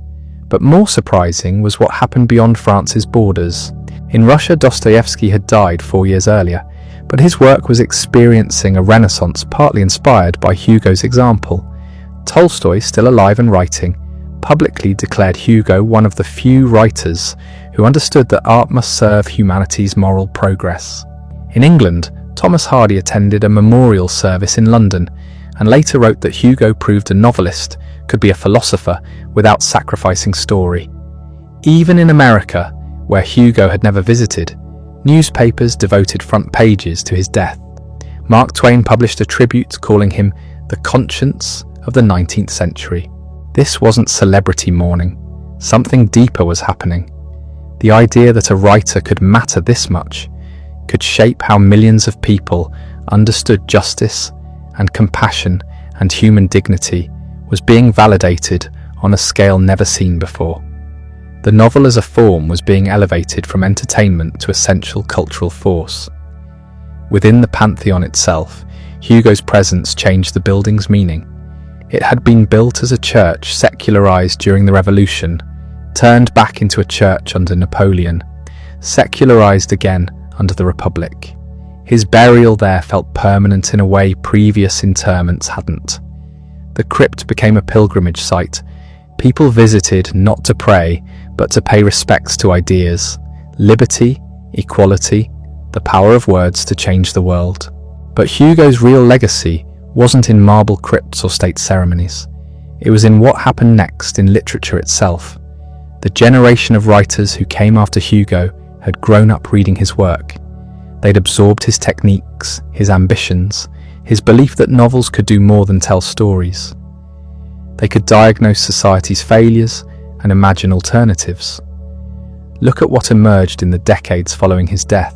But more surprising was what happened beyond France's borders. In Russia, Dostoevsky had died 4 years earlier, but his work was experiencing a renaissance partly inspired by Hugo's example. Tolstoy, still alive and writing, publicly declared Hugo one of the few writers who understood that art must serve humanity's moral progress. In England, Thomas Hardy attended a memorial service in London and later wrote that Hugo proved a novelist could be a philosopher without sacrificing story. Even in America, where Hugo had never visited, newspapers devoted front pages to his death. Mark Twain published a tribute calling him the conscience of the 19th century. This wasn't celebrity mourning. Something deeper was happening. The idea that a writer could matter this much, could shape how millions of people understood justice and compassion and human dignity, was being validated on a scale never seen before. The novel as a form was being elevated from entertainment to essential cultural force. Within the pantheon itself, Hugo's presence changed the building's meaning. It had been built as a church secularized during the Revolution, turned back into a church under Napoleon, secularized again under the Republic. His burial there felt permanent in a way previous interments hadn't. The crypt became a pilgrimage site. People visited not to pray, but to pay respects to ideas, liberty, equality, the power of words to change the world. But Hugo's real legacy wasn't in marble crypts or state ceremonies. It was in what happened next in literature itself. The generation of writers who came after Hugo had grown up reading his work. They'd absorbed his techniques, his ambitions, his belief that novels could do more than tell stories. They could diagnose society's failures and imagine alternatives. Look at what emerged in the decades following his death.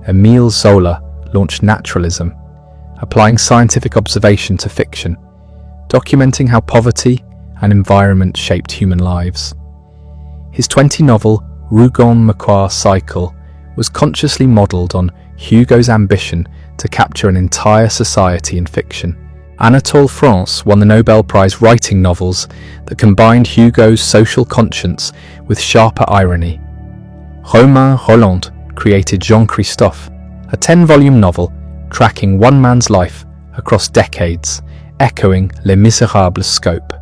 Émile Zola launched naturalism, applying scientific observation to fiction, documenting how poverty and environment shaped human lives. His 20-novel Rougon-Macquart cycle was consciously modelled on Hugo's ambition to capture an entire society in fiction. Anatole France won the Nobel Prize writing novels that combined Hugo's social conscience with sharper irony. Romain Rolland created Jean Christophe, a 10-volume novel tracking one man's life across decades, echoing Les Miserables' scope.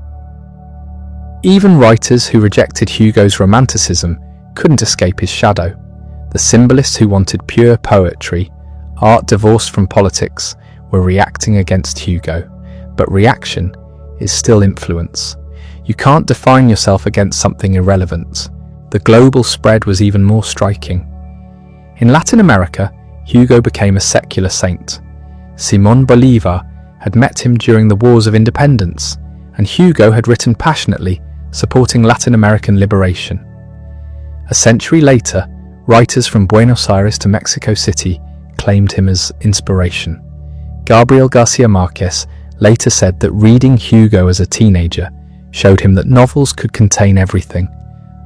Even writers who rejected Hugo's romanticism couldn't escape his shadow. The symbolists who wanted pure poetry, art divorced from politics, were reacting against Hugo. But reaction is still influence. You can't define yourself against something irrelevant. The global spread was even more striking. In Latin America, Hugo became a secular saint. Simón Bolívar had met him during the Wars of Independence, and Hugo had written passionately, supporting Latin American liberation. A century later, writers from Buenos Aires to Mexico City claimed him as inspiration. Gabriel Garcia Marquez later said that reading Hugo as a teenager showed him that novels could contain everything: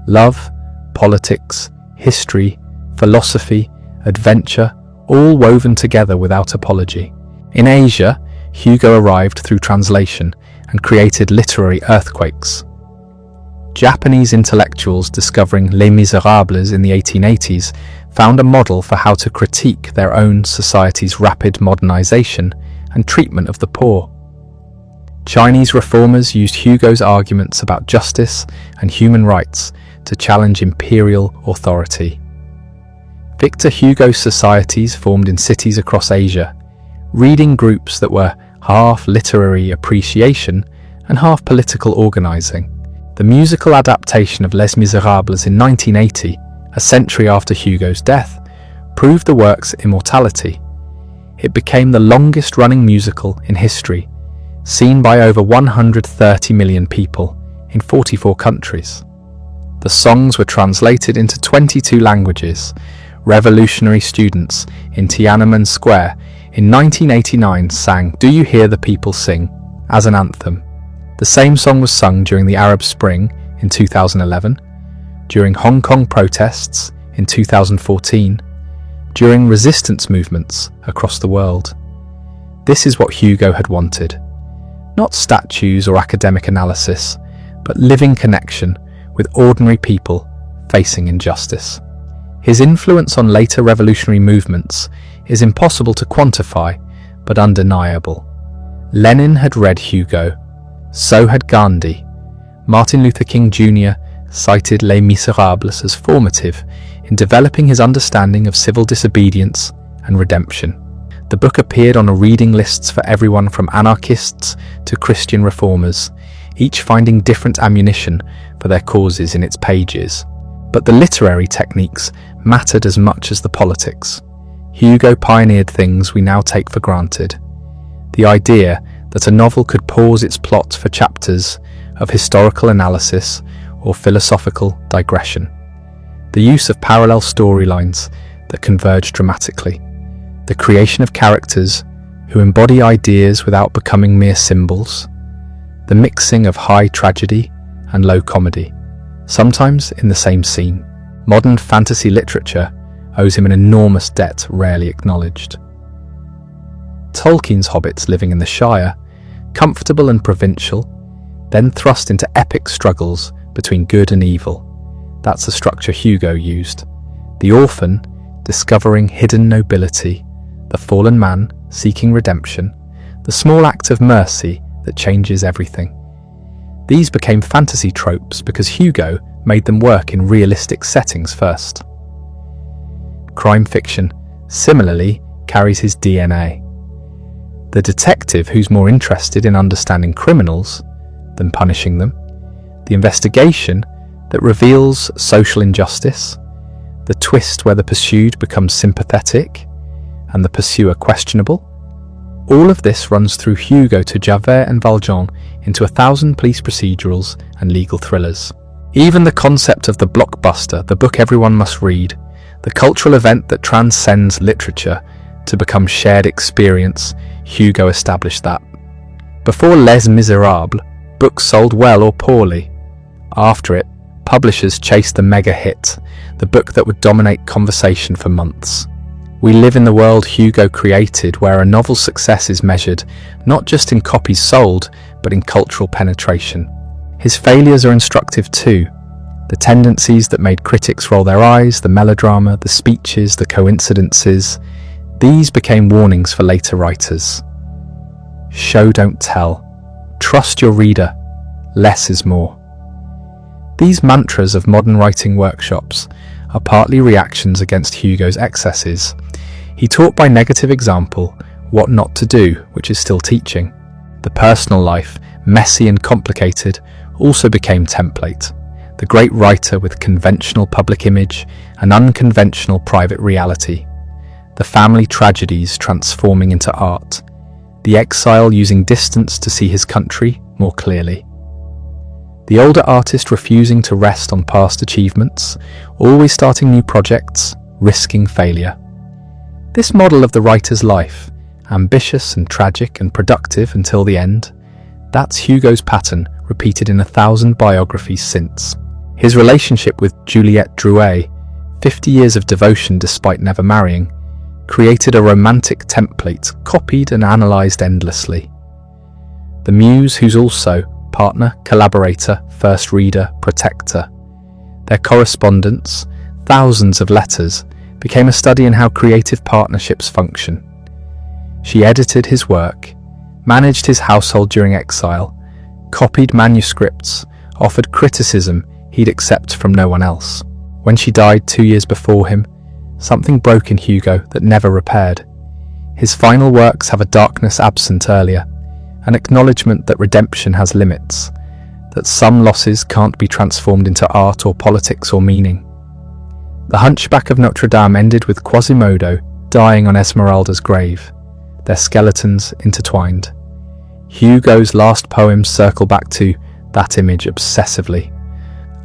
love, politics, history, philosophy, adventure, all woven together without apology. In Asia, Hugo arrived through translation and created literary earthquakes. Japanese intellectuals discovering Les Miserables in the 1880s found a model for how to critique their own society's rapid modernization and treatment of the poor. Chinese reformers used Hugo's arguments about justice and human rights to challenge imperial authority. Victor Hugo societies formed in cities across Asia, reading groups that were half literary appreciation and half political organizing. The musical adaptation of Les Miserables in 1980, a century after Hugo's death, proved the work's immortality. It became the longest-running musical in history, seen by over 130 million people in 44 countries. The songs were translated into 22 languages. Revolutionary students in Tiananmen Square in 1989 sang "Do You Hear the People Sing" as an anthem. The same song was sung during the Arab Spring in 2011, during Hong Kong protests in 2014, during resistance movements across the world. This is what Hugo had wanted. Not statues or academic analysis, but living connection with ordinary people facing injustice. His influence on later revolutionary movements is impossible to quantify, but undeniable. Lenin had read Hugo, so had Gandhi. Martin Luther King Jr. cited Les Miserables as formative in developing his understanding of civil disobedience and redemption. The book appeared on reading lists for everyone from anarchists to Christian reformers, each finding different ammunition for their causes in its pages. But the literary techniques mattered as much as the politics. Hugo pioneered things we now take for granted. The idea that a novel could pause its plot for chapters of historical analysis or philosophical digression. The use of parallel storylines that converge dramatically. The creation of characters who embody ideas without becoming mere symbols. The mixing of high tragedy and low comedy, sometimes in the same scene. Modern fantasy literature owes him an enormous debt rarely acknowledged. Tolkien's hobbits living in the Shire, comfortable and provincial, then thrust into epic struggles between good and evil. That's the structure Hugo used. The orphan discovering hidden nobility, the fallen man seeking redemption, the small act of mercy that changes everything. These became fantasy tropes because Hugo made them work in realistic settings first. Crime fiction, similarly, carries his DNA. The detective who's more interested in understanding criminals than punishing them, the investigation that reveals social injustice, the twist where the pursued becomes sympathetic and the pursuer questionable. All of this runs through Hugo to Javert and Valjean into 1,000 police procedurals and legal thrillers. Even the concept of the blockbuster, the book everyone must read, the cultural event that transcends literature to become shared experience, Hugo established that. Before Les Miserables, books sold well or poorly. After it, publishers chased the mega hit, the book that would dominate conversation for months. We live in the world Hugo created, where a novel's success is measured not just in copies sold, but in cultural penetration. His failures are instructive too. The tendencies that made critics roll their eyes, the melodrama, the speeches, the coincidences, these became warnings for later writers. Show, don't tell. Trust your reader. Less is more. These mantras of modern writing workshops are partly reactions against Hugo's excesses. He taught by negative example what not to do, which is still teaching. The personal life, messy and complicated, also became template. The great writer with conventional public image and unconventional private reality. The family tragedies transforming into art. The exile using distance to see his country more clearly. The older artist refusing to rest on past achievements, always starting new projects, risking failure. This model of the writer's life, ambitious and tragic and productive until the end, that's Hugo's pattern repeated in 1,000 biographies since. His relationship with Juliette Drouet, 50 years of devotion despite never marrying, created a romantic template copied and analysed endlessly. The muse who's also partner, collaborator, first reader, protector. Their correspondence, thousands of letters, became a study in how creative partnerships function. She edited his work, managed his household during exile, copied manuscripts, offered criticism he'd accept from no one else. When she died 2 years before him, something broke in Hugo that never repaired. His final works have a darkness absent earlier, an acknowledgement that redemption has limits, that some losses can't be transformed into art or politics or meaning. The Hunchback of Notre Dame ended with Quasimodo dying on Esmeralda's grave, their skeletons intertwined. Hugo's last poems circle back to that image obsessively.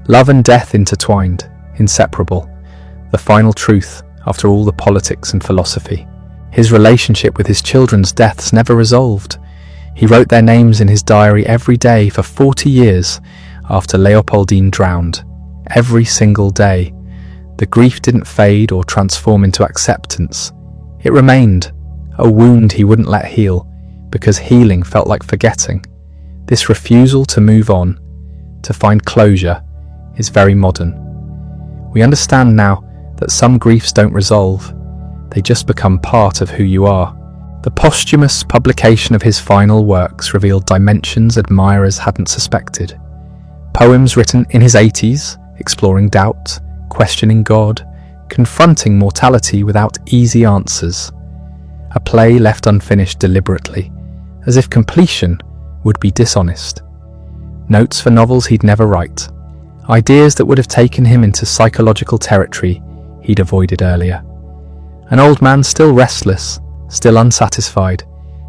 Love and death intertwined, inseparable, the final truth after all the politics and philosophy. His relationship with his children's deaths never resolved. He wrote their names in his diary every day for 40 years after Leopoldine drowned. Every single day. The grief didn't fade or transform into acceptance. It remained, a wound he wouldn't let heal, because healing felt like forgetting. This refusal to move on, to find closure, is very modern. We understand now that some griefs don't resolve, they just become part of who you are. The posthumous publication of his final works revealed dimensions admirers hadn't suspected. Poems written in his 80s, exploring doubt, questioning God, confronting mortality without easy answers. A play left unfinished deliberately, as if completion would be dishonest. Notes for novels he'd never write. Ideas that would have taken him into psychological territory he'd avoided earlier. An old man still restless, still unsatisfied,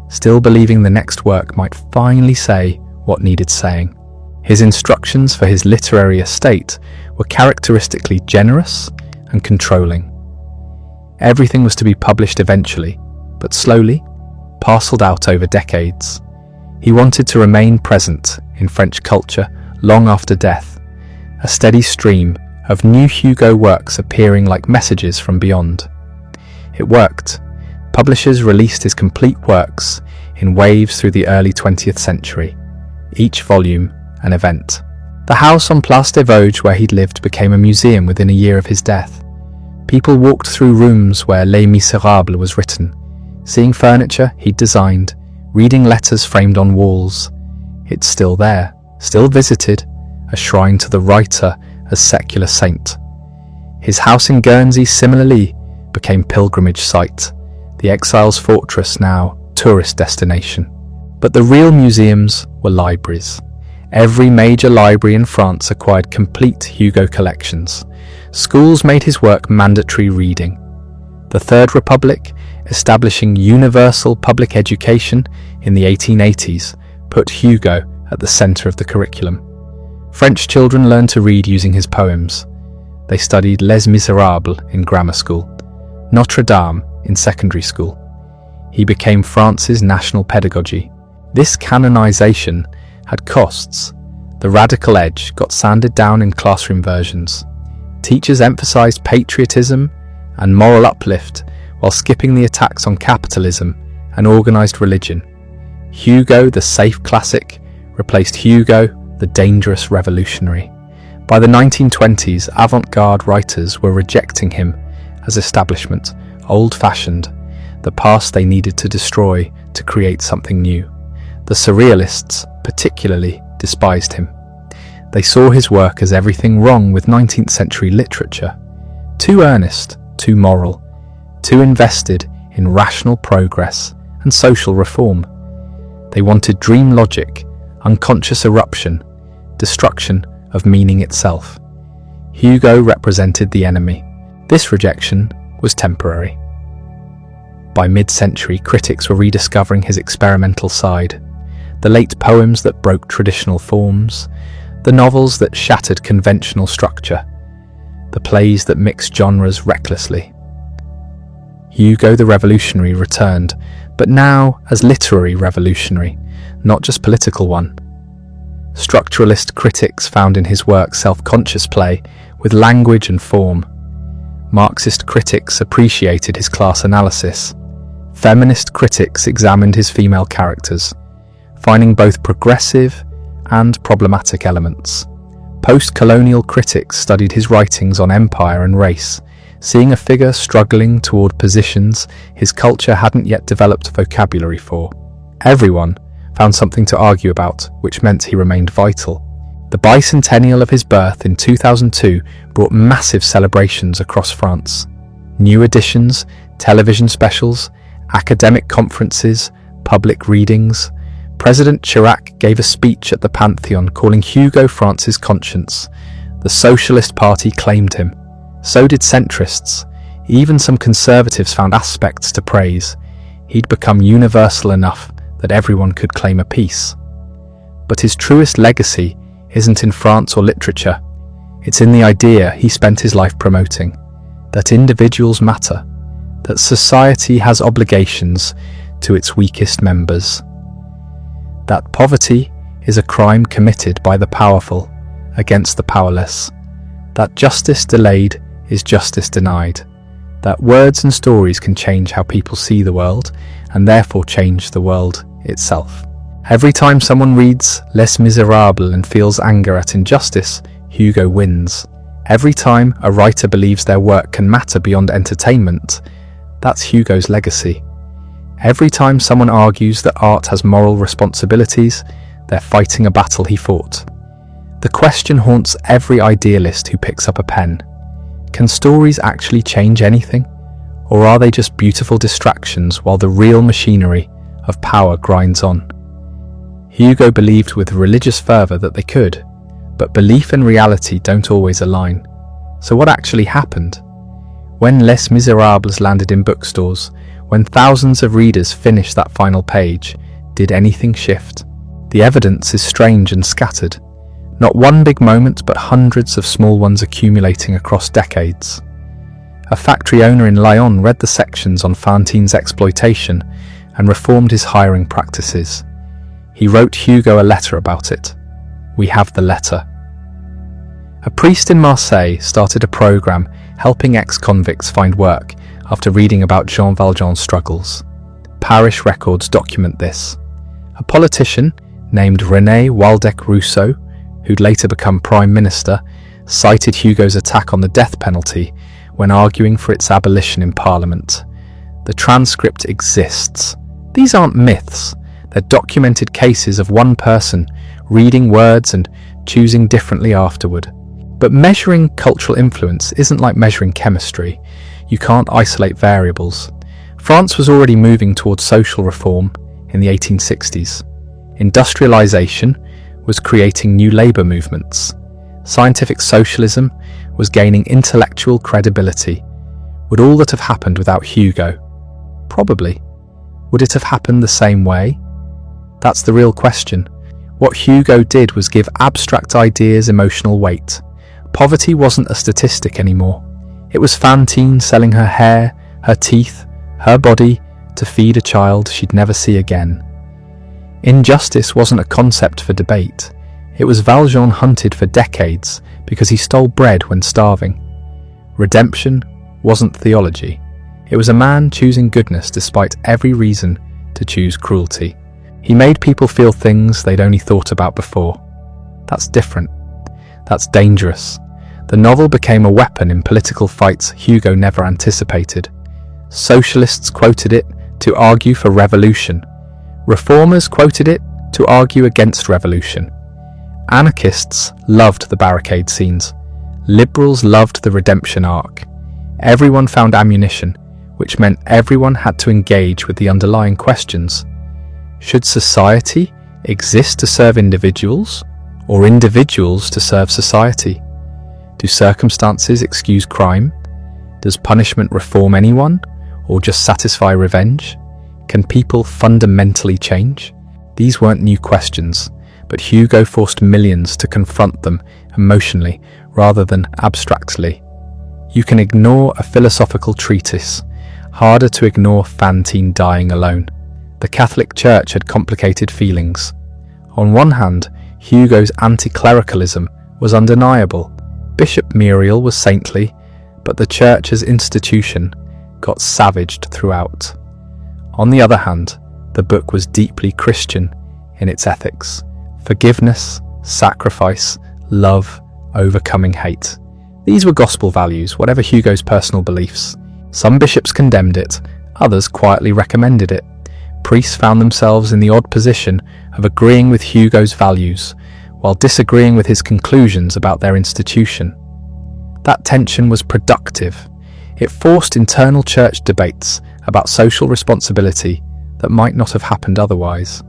still believing the next work might finally say what needed saying. His instructions for his literary estate were characteristically generous and controlling. Everything was to be published eventually, but slowly, parceled out over decades. He wanted to remain present in French culture long after death, a steady stream of new Hugo works appearing like messages from beyond. It worked. Publishers released his complete works in waves through the early 20th century, each volume an event. The house on Place des Vosges where he'd lived became a museum within a year of his death. People walked through rooms where Les Misérables was written, seeing furniture he'd designed, reading letters framed on walls. It's still there, still visited, a shrine to the writer as secular saint. His house in Guernsey similarly became pilgrimage site, the exile's fortress now tourist destination. But the real museums were libraries. Every major library in France acquired complete Hugo collections. Schools made his work mandatory reading. The Third Republic, establishing universal public education in the 1880s, put Hugo at the centre of the curriculum. French children learned to read using his poems. They studied Les Misérables in grammar school, Notre Dame in secondary school. He became France's national pedagogy. This canonization had costs. The radical edge got sanded down in classroom versions. Teachers emphasized patriotism and moral uplift while skipping the attacks on capitalism and organized religion. Hugo, the safe classic, replaced Hugo, the dangerous revolutionary. By the 1920s, avant-garde writers were rejecting him as establishment, old-fashioned, the past they needed to destroy to create something new. The surrealists, particularly, despised him. They saw his work as everything wrong with 19th century literature. Too earnest, too moral, too invested in rational progress and social reform. They wanted dream logic, unconscious eruption, destruction of meaning itself. Hugo represented the enemy. This rejection was temporary. By mid-century, critics were rediscovering his experimental side. The late poems that broke traditional forms, the novels that shattered conventional structure, the plays that mixed genres recklessly. Hugo the revolutionary returned, but now as literary revolutionary, not just political one. Structuralist critics found in his work self-conscious play with language and form. Marxist critics appreciated his class analysis. Feminist critics examined his female characters, finding both progressive and problematic elements. Post-colonial critics studied his writings on empire and race, seeing a figure struggling toward positions his culture hadn't yet developed vocabulary for. Everyone found something to argue about, which meant he remained vital. The bicentennial of his birth in 2002 brought massive celebrations across France. New editions, television specials, academic conferences, public readings. President Chirac gave a speech at the Pantheon calling Hugo France's conscience. The Socialist Party claimed him. So did centrists. Even some conservatives found aspects to praise. He'd become universal enough that everyone could claim a piece. But his truest legacy isn't in France or literature. It's in the idea he spent his life promoting, that individuals matter, that society has obligations to its weakest members, that poverty is a crime committed by the powerful against the powerless, that justice delayed is justice denied, that words and stories can change how people see the world and therefore change the world itself. Every time someone reads Les Misérables and feels anger at injustice, Hugo wins. Every time a writer believes their work can matter beyond entertainment, that's Hugo's legacy. Every time someone argues that art has moral responsibilities, they're fighting a battle he fought. The question haunts every idealist who picks up a pen. Can stories actually change anything? Or are they just beautiful distractions while the real machinery of power grinds on? Hugo believed with religious fervour that they could, but belief and reality don't always align. So what actually happened? When Les Miserables landed in bookstores, when thousands of readers finished that final page, did anything shift? The evidence is strange and scattered. Not one big moment, but hundreds of small ones accumulating across decades. A factory owner in Lyon read the sections on Fantine's exploitation and reformed his hiring practices. He wrote Hugo a letter about it. We have the letter. A priest in Marseille started a program helping ex-convicts find work after reading about Jean Valjean's struggles. Parish records document this. A politician named René Waldeck-Rousseau, who'd later become Prime Minister, cited Hugo's attack on the death penalty when arguing for its abolition in Parliament. The transcript exists. These aren't myths. They're documented cases of one person reading words and choosing differently afterward. But measuring cultural influence isn't like measuring chemistry. You can't isolate variables. France was already moving towards social reform in the 1860s. Industrialization was creating new labor movements. Scientific socialism was gaining intellectual credibility. Would all that have happened without Hugo? Probably. Would it have happened the same way? That's the real question. What Hugo did was give abstract ideas emotional weight. Poverty wasn't a statistic anymore. It was Fantine selling her hair, her teeth, her body to feed a child she'd never see again. Injustice wasn't a concept for debate. It was Valjean hunted for decades because he stole bread when starving. Redemption wasn't theology. It was a man choosing goodness despite every reason to choose cruelty. He made people feel things they'd only thought about before. That's different. That's dangerous. The novel became a weapon in political fights Hugo never anticipated. Socialists quoted it to argue for revolution. Reformers quoted it to argue against revolution. Anarchists loved the barricade scenes. Liberals loved the redemption arc. Everyone found ammunition, which meant everyone had to engage with the underlying questions. Should society exist to serve individuals, or individuals to serve society? Do circumstances excuse crime? Does punishment reform anyone, or just satisfy revenge? Can people fundamentally change? These weren't new questions, but Hugo forced millions to confront them emotionally rather than abstractly. You can ignore a philosophical treatise, harder to ignore Fantine dying alone. The Catholic Church had complicated feelings. On one hand, Hugo's anti-clericalism was undeniable. Bishop Muriel was saintly, but the Church as institution got savaged throughout. On the other hand, the book was deeply Christian in its ethics. Forgiveness, sacrifice, love, overcoming hate. These were gospel values, whatever Hugo's personal beliefs. Some bishops condemned it, others quietly recommended it. Priests found themselves in the odd position of agreeing with Hugo's values, while disagreeing with his conclusions about their institution. That tension was productive. It forced internal church debates about social responsibility that might not have happened otherwise.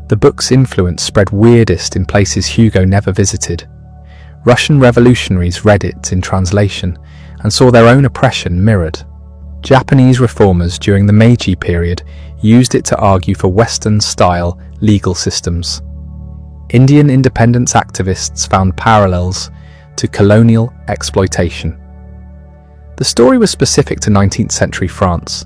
The book's influence spread weirdest in places Hugo never visited. Russian revolutionaries read it in translation and saw their own oppression mirrored. Japanese reformers during the Meiji period used it to argue for Western-style legal systems. Indian independence activists found parallels to colonial exploitation. The story was specific to 19th century France,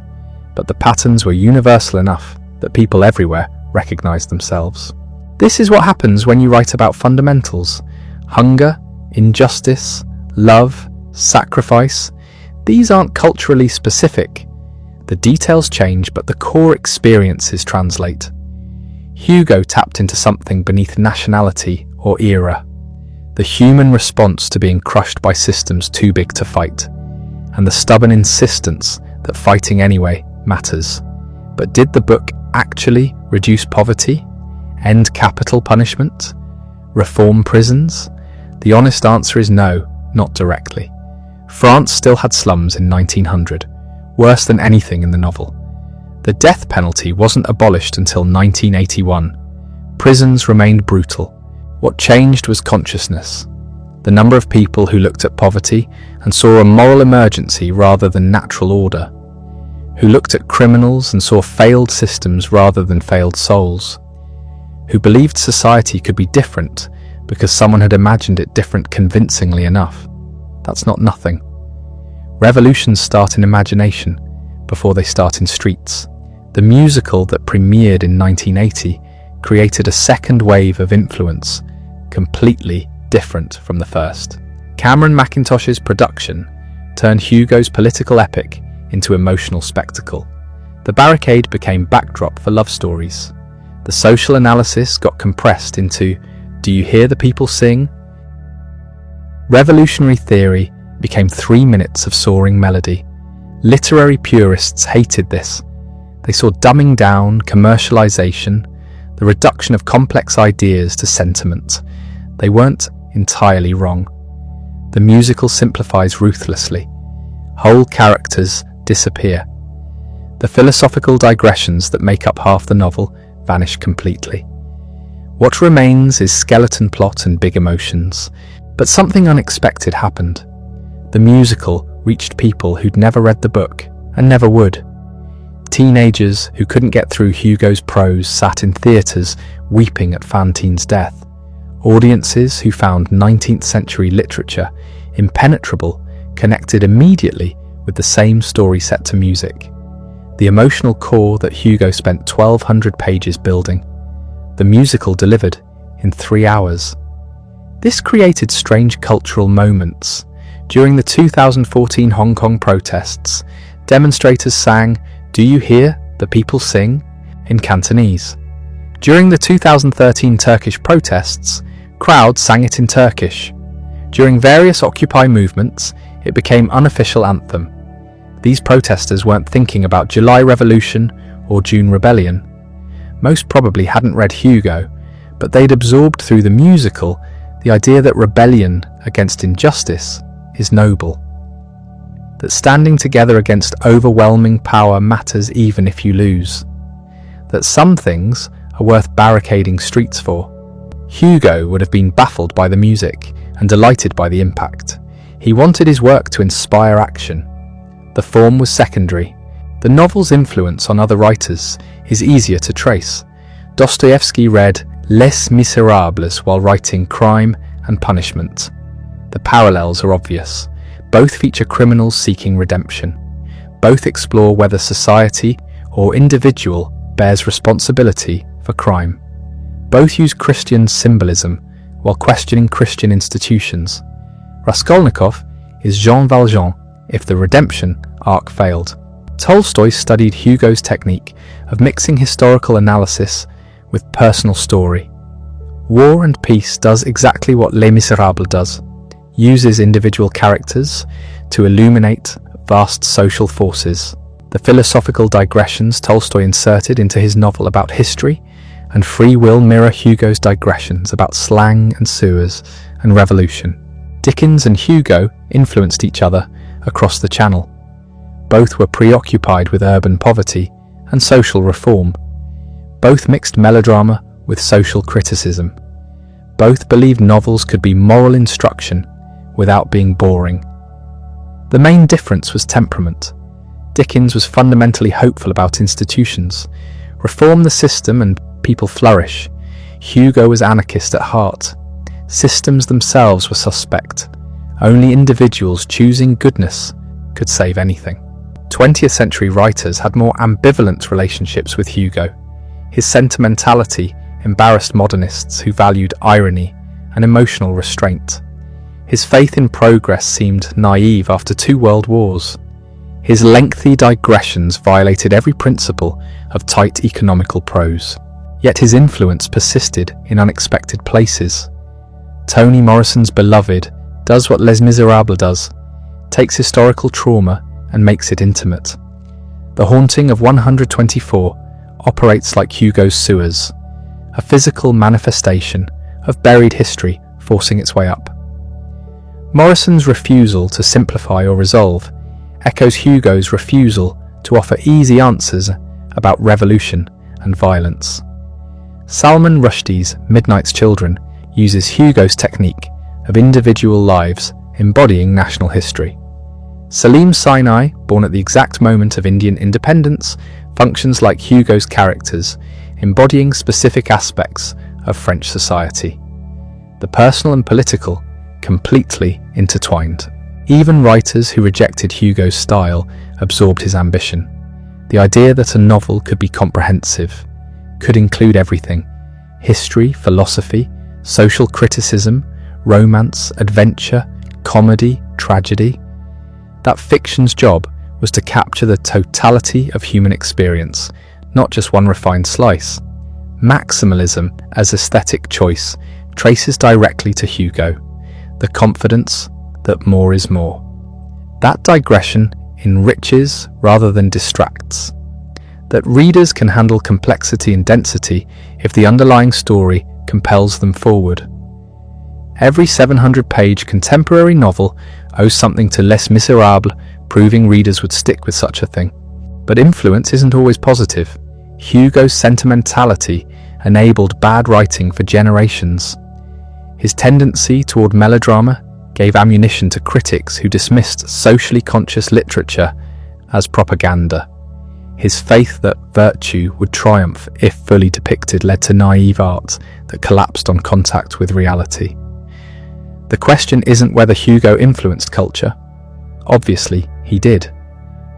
but the patterns were universal enough that people everywhere recognized themselves. This is what happens when you write about fundamentals. Hunger, injustice, love, sacrifice. These aren't culturally specific. The details change, but the core experiences translate. Hugo tapped into something beneath nationality or era. the human response to being crushed by systems too big to fight, and the stubborn insistence that fighting anyway matters. But did the book actually reduce poverty, end capital punishment, reform prisons? The honest answer is no, not directly. France still had slums in 1900, worse than anything in the novel. The death penalty wasn't abolished until 1981. Prisons remained brutal. What changed was consciousness. The number of people who looked at poverty and saw a moral emergency rather than natural order, who looked at criminals and saw failed systems rather than failed souls, who believed society could be different because someone had imagined it different convincingly enough. That's not nothing. Revolutions start in imagination before they start in streets. The musical that premiered in 1980 created a second wave of influence, completely different from the first. Cameron Mackintosh's production turned Hugo's political epic into emotional spectacle. The barricade became backdrop for love stories. The social analysis got compressed into, "Do you hear the people sing?" Revolutionary theory became 3 minutes of soaring melody. Literary purists hated this. They saw dumbing down, commercialization, the reduction of complex ideas to sentiment. They weren't entirely wrong. The musical simplifies ruthlessly. Whole characters disappear. The philosophical digressions that make up half the novel vanish completely. What remains is skeleton plot and big emotions. But something unexpected happened. The musical reached people who'd never read the book and never would. Teenagers who couldn't get through Hugo's prose sat in theatres weeping at Fantine's death. Audiences who found 19th century literature impenetrable connected immediately with the same story set to music. The emotional core that Hugo spent 1,200 pages building, the musical delivered in 3 hours. This created strange cultural moments. During the 2014 Hong Kong protests, demonstrators sang "Do You Hear the People Sing?" in Cantonese. During the 2013 Turkish protests, crowds sang it in Turkish. During various Occupy movements, it became unofficial anthem. These protesters weren't thinking about July Revolution or June Rebellion. Most probably hadn't read Hugo, but they'd absorbed through the musical the idea that rebellion against injustice is noble. That standing together against overwhelming power matters even if you lose. That some things are worth barricading streets for. Hugo would have been baffled by the music and delighted by the impact. He wanted his work to inspire action. The form was secondary. The novel's influence on other writers is easier to trace. Dostoevsky read Les Miserables while writing Crime and Punishment. The parallels are obvious. Both feature criminals seeking redemption. Both explore whether society or individual bears responsibility for crime. Both use Christian symbolism while questioning Christian institutions. Raskolnikov is Jean Valjean if the redemption arc failed. Tolstoy studied Hugo's technique of mixing historical analysis with personal story. War and Peace does exactly what Les Miserables does, uses individual characters to illuminate vast social forces. The philosophical digressions Tolstoy inserted into his novel about history and free will mirror Hugo's digressions about slang and sewers and revolution. Dickens and Hugo influenced each other across the channel. Both were preoccupied with urban poverty and social reform. Both mixed melodrama with social criticism. Both believed novels could be moral instruction without being boring. The main difference was temperament. Dickens was fundamentally hopeful about institutions. Reform the system and people flourish. Hugo was anarchist at heart. Systems themselves were suspect. Only individuals choosing goodness could save anything. 20th century writers had more ambivalent relationships with Hugo. His sentimentality embarrassed modernists who valued irony and emotional restraint. His faith in progress seemed naive after 2 world wars. His lengthy digressions violated every principle of tight economical prose. Yet his influence persisted in unexpected places. Toni Morrison's Beloved does what Les Miserables does, takes historical trauma and makes it intimate. The Haunting of 124 operates like Hugo's sewers, a physical manifestation of buried history forcing its way up. Morrison's refusal to simplify or resolve echoes Hugo's refusal to offer easy answers about revolution and violence. Salman Rushdie's Midnight's Children uses Hugo's technique of individual lives embodying national history. Salim Sinai, born at the exact moment of Indian independence, functions like Hugo's characters, embodying specific aspects of French society. The personal and political completely intertwined. Even writers who rejected Hugo's style absorbed his ambition. The idea that a novel could be comprehensive, could include everything: history, philosophy, social criticism, romance, adventure, comedy, tragedy. That fiction's job was to capture the totality of human experience, not just one refined slice. Maximalism as aesthetic choice traces directly to Hugo, the confidence that more is more. That digression enriches rather than distracts. That readers can handle complexity and density if the underlying story compels them forward. Every 700-page contemporary novel owes something to Les Miserables, proving readers would stick with such a thing. But influence isn't always positive. Hugo's sentimentality enabled bad writing for generations. His tendency toward melodrama gave ammunition to critics who dismissed socially conscious literature as propaganda. His faith that virtue would triumph if fully depicted led to naive art that collapsed on contact with reality. The question isn't whether Hugo influenced culture. Obviously, he did.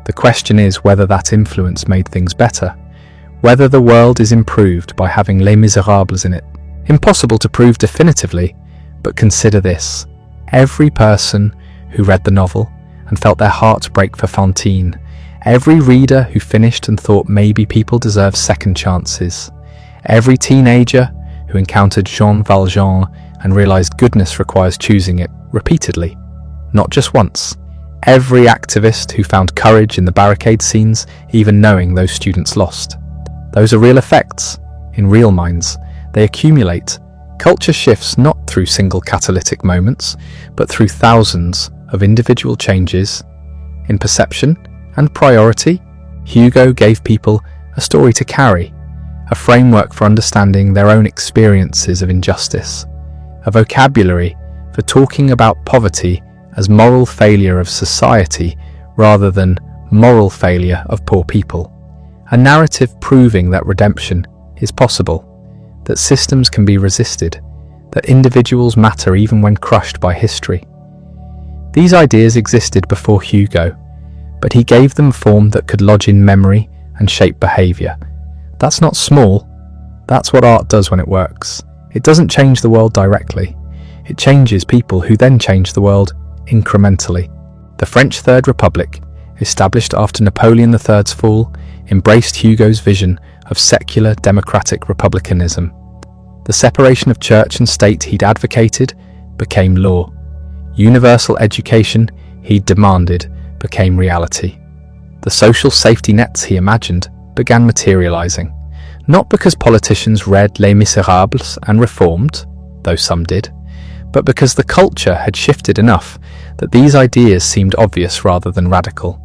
The question is whether that influence made things better, whether the world is improved by having Les Miserables in it. Impossible to prove definitively, but consider this. Every person who read the novel and felt their heart break for Fantine, every reader who finished and thought maybe people deserve second chances, every teenager who encountered Jean Valjean and realized goodness requires choosing it repeatedly, not just once, every activist who found courage in the barricade scenes even knowing those students lost. Those are real effects, in real minds. They accumulate. Culture shifts not through single catalytic moments, but through thousands of individual changes in perception and priority. Hugo gave people a story to carry, a framework for understanding their own experiences of injustice, a vocabulary for talking about poverty as moral failure of society rather than moral failure of poor people, a narrative proving that redemption is possible, that systems can be resisted, that individuals matter even when crushed by history. These ideas existed before Hugo, but he gave them form that could lodge in memory and shape behaviour. That's not small. That's what art does when it works. It doesn't change the world directly. It changes people who then change the world incrementally. The French Third Republic, established after Napoleon III's fall, embraced Hugo's vision of secular democratic republicanism. The separation of church and state he'd advocated became law. Universal education he'd demanded became reality. The social safety nets he imagined began materializing, not because politicians read Les Miserables and reformed, though some did, but because the culture had shifted enough that these ideas seemed obvious rather than radical.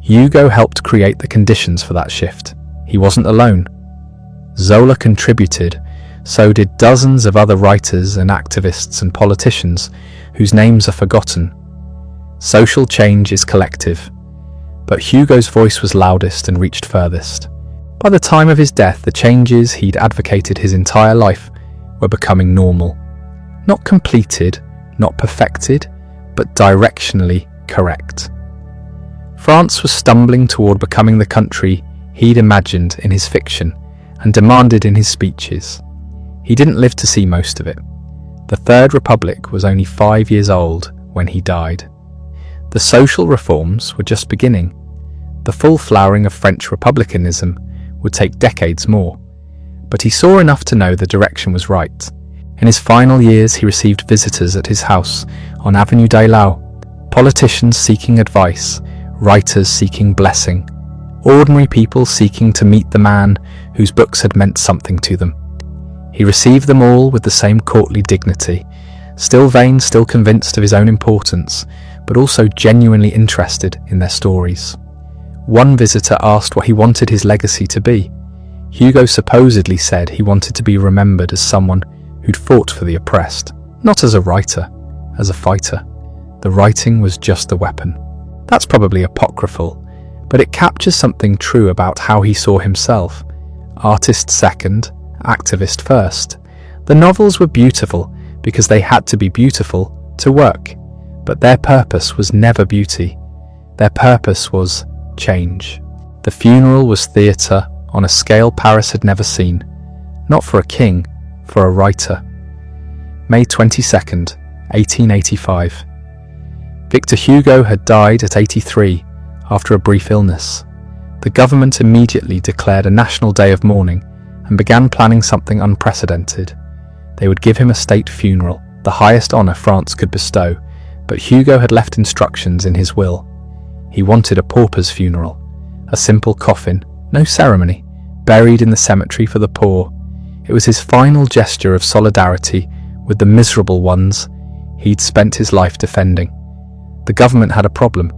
Hugo helped create the conditions for that shift. He wasn't alone. Zola contributed, so did dozens of other writers and activists and politicians whose names are forgotten. Social change is collective, but Hugo's voice was loudest and reached furthest. By the time of his death, the changes he'd advocated his entire life were becoming normal. Not completed, not perfected, but directionally correct. France was stumbling toward becoming the country he'd imagined in his fiction and demanded in his speeches. He didn't live to see most of it. The Third Republic was only 5 years old when he died. The social reforms were just beginning. The full flowering of French republicanism would take decades more. But he saw enough to know the direction was right. In his final years, he received visitors at his house on Avenue des Lau, politicians seeking advice, writers seeking blessing, ordinary people seeking to meet the man whose books had meant something to them. He received them all with the same courtly dignity, still vain, still convinced of his own importance, but also genuinely interested in their stories. One visitor asked what he wanted his legacy to be. Hugo supposedly said he wanted to be remembered as someone who'd fought for the oppressed, not as a writer, as a fighter. The writing was just a weapon. That's probably apocryphal, but it captures something true about how he saw himself. Artist second, activist first. The novels were beautiful because they had to be beautiful to work, but their purpose was never beauty. Their purpose was change. The funeral was theatre on a scale Paris had never seen, not for a king, for a writer. May 22nd, 1885. Victor Hugo had died at 83 after a brief illness. The government immediately declared a national day of mourning and began planning something unprecedented. They would give him a state funeral, the highest honour France could bestow, but Hugo had left instructions in his will. He wanted a pauper's funeral, a simple coffin, no ceremony, buried in the cemetery for the poor. It was his final gesture of solidarity with the miserable ones he'd spent his life defending. The government had a problem.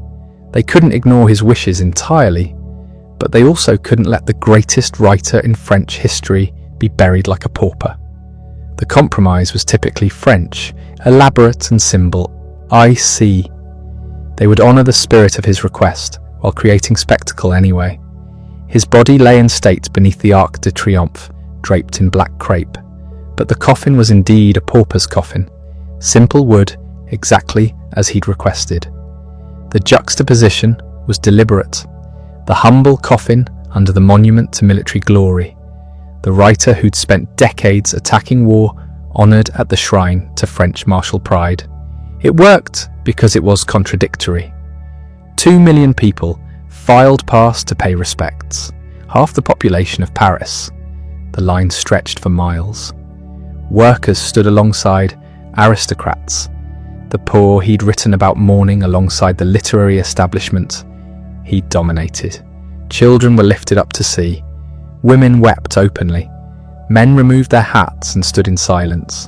They couldn't ignore his wishes entirely, but they also couldn't let the greatest writer in French history be buried like a pauper. The compromise was typically French, elaborate and simple. I see. They would honour the spirit of his request, while creating spectacle anyway. His body lay in state beneath the Arc de Triomphe, draped in black crepe. But the coffin was indeed a pauper's coffin. Simple wood, exactly as he'd requested. The juxtaposition was deliberate. The humble coffin under the monument to military glory. The writer who'd spent decades attacking war, honoured at the shrine to French martial pride. It worked because it was contradictory. 2 million people filed past to pay respects, half the population of Paris. The line stretched for miles. Workers stood alongside aristocrats. The poor he'd written about mourning alongside the literary establishment he'd dominated. Children were lifted up to see. Women wept openly. Men removed their hats and stood in silence.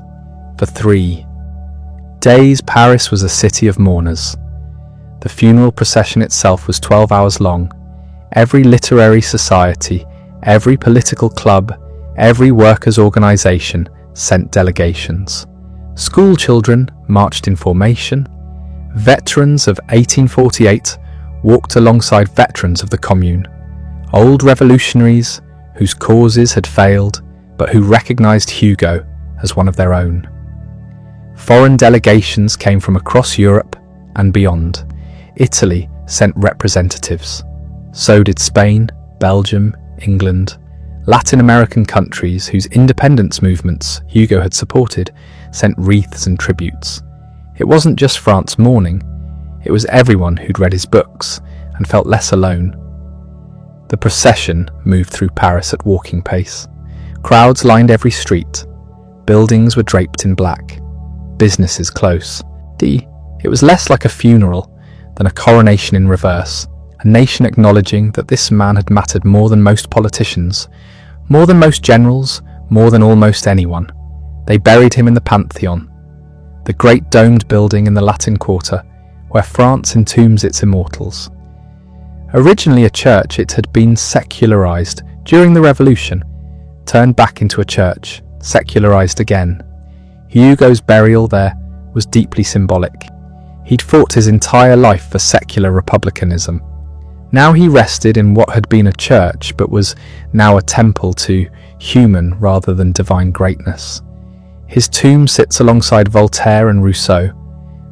For 3 days, Paris was a city of mourners. The funeral procession itself was 12 hours long. Every literary society, every political club, every workers' organisation sent delegations. School children marched in formation. Veterans of 1848 walked alongside veterans of the Commune. Old revolutionaries whose causes had failed, but who recognised Hugo as one of their own. Foreign delegations came from across Europe and beyond. Italy sent representatives. So did Spain, Belgium, England. Latin American countries whose independence movements Hugo had supported sent wreaths and tributes. It wasn't just France mourning, it was everyone who'd read his books and felt less alone. The procession moved through Paris at walking pace. Crowds lined every street. Buildings were draped in black. Businesses close. It was less like a funeral than a coronation in reverse, a nation acknowledging that this man had mattered more than most politicians, more than most generals, more than almost anyone. They buried him in the Pantheon, the great domed building in the Latin Quarter, where France entombs its immortals. Originally a church, it had been secularized during the Revolution, turned back into a church, secularized again. Hugo's burial there was deeply symbolic. He'd fought his entire life for secular republicanism. Now he rested in what had been a church, but was now a temple to human rather than divine greatness. His tomb sits alongside Voltaire and Rousseau,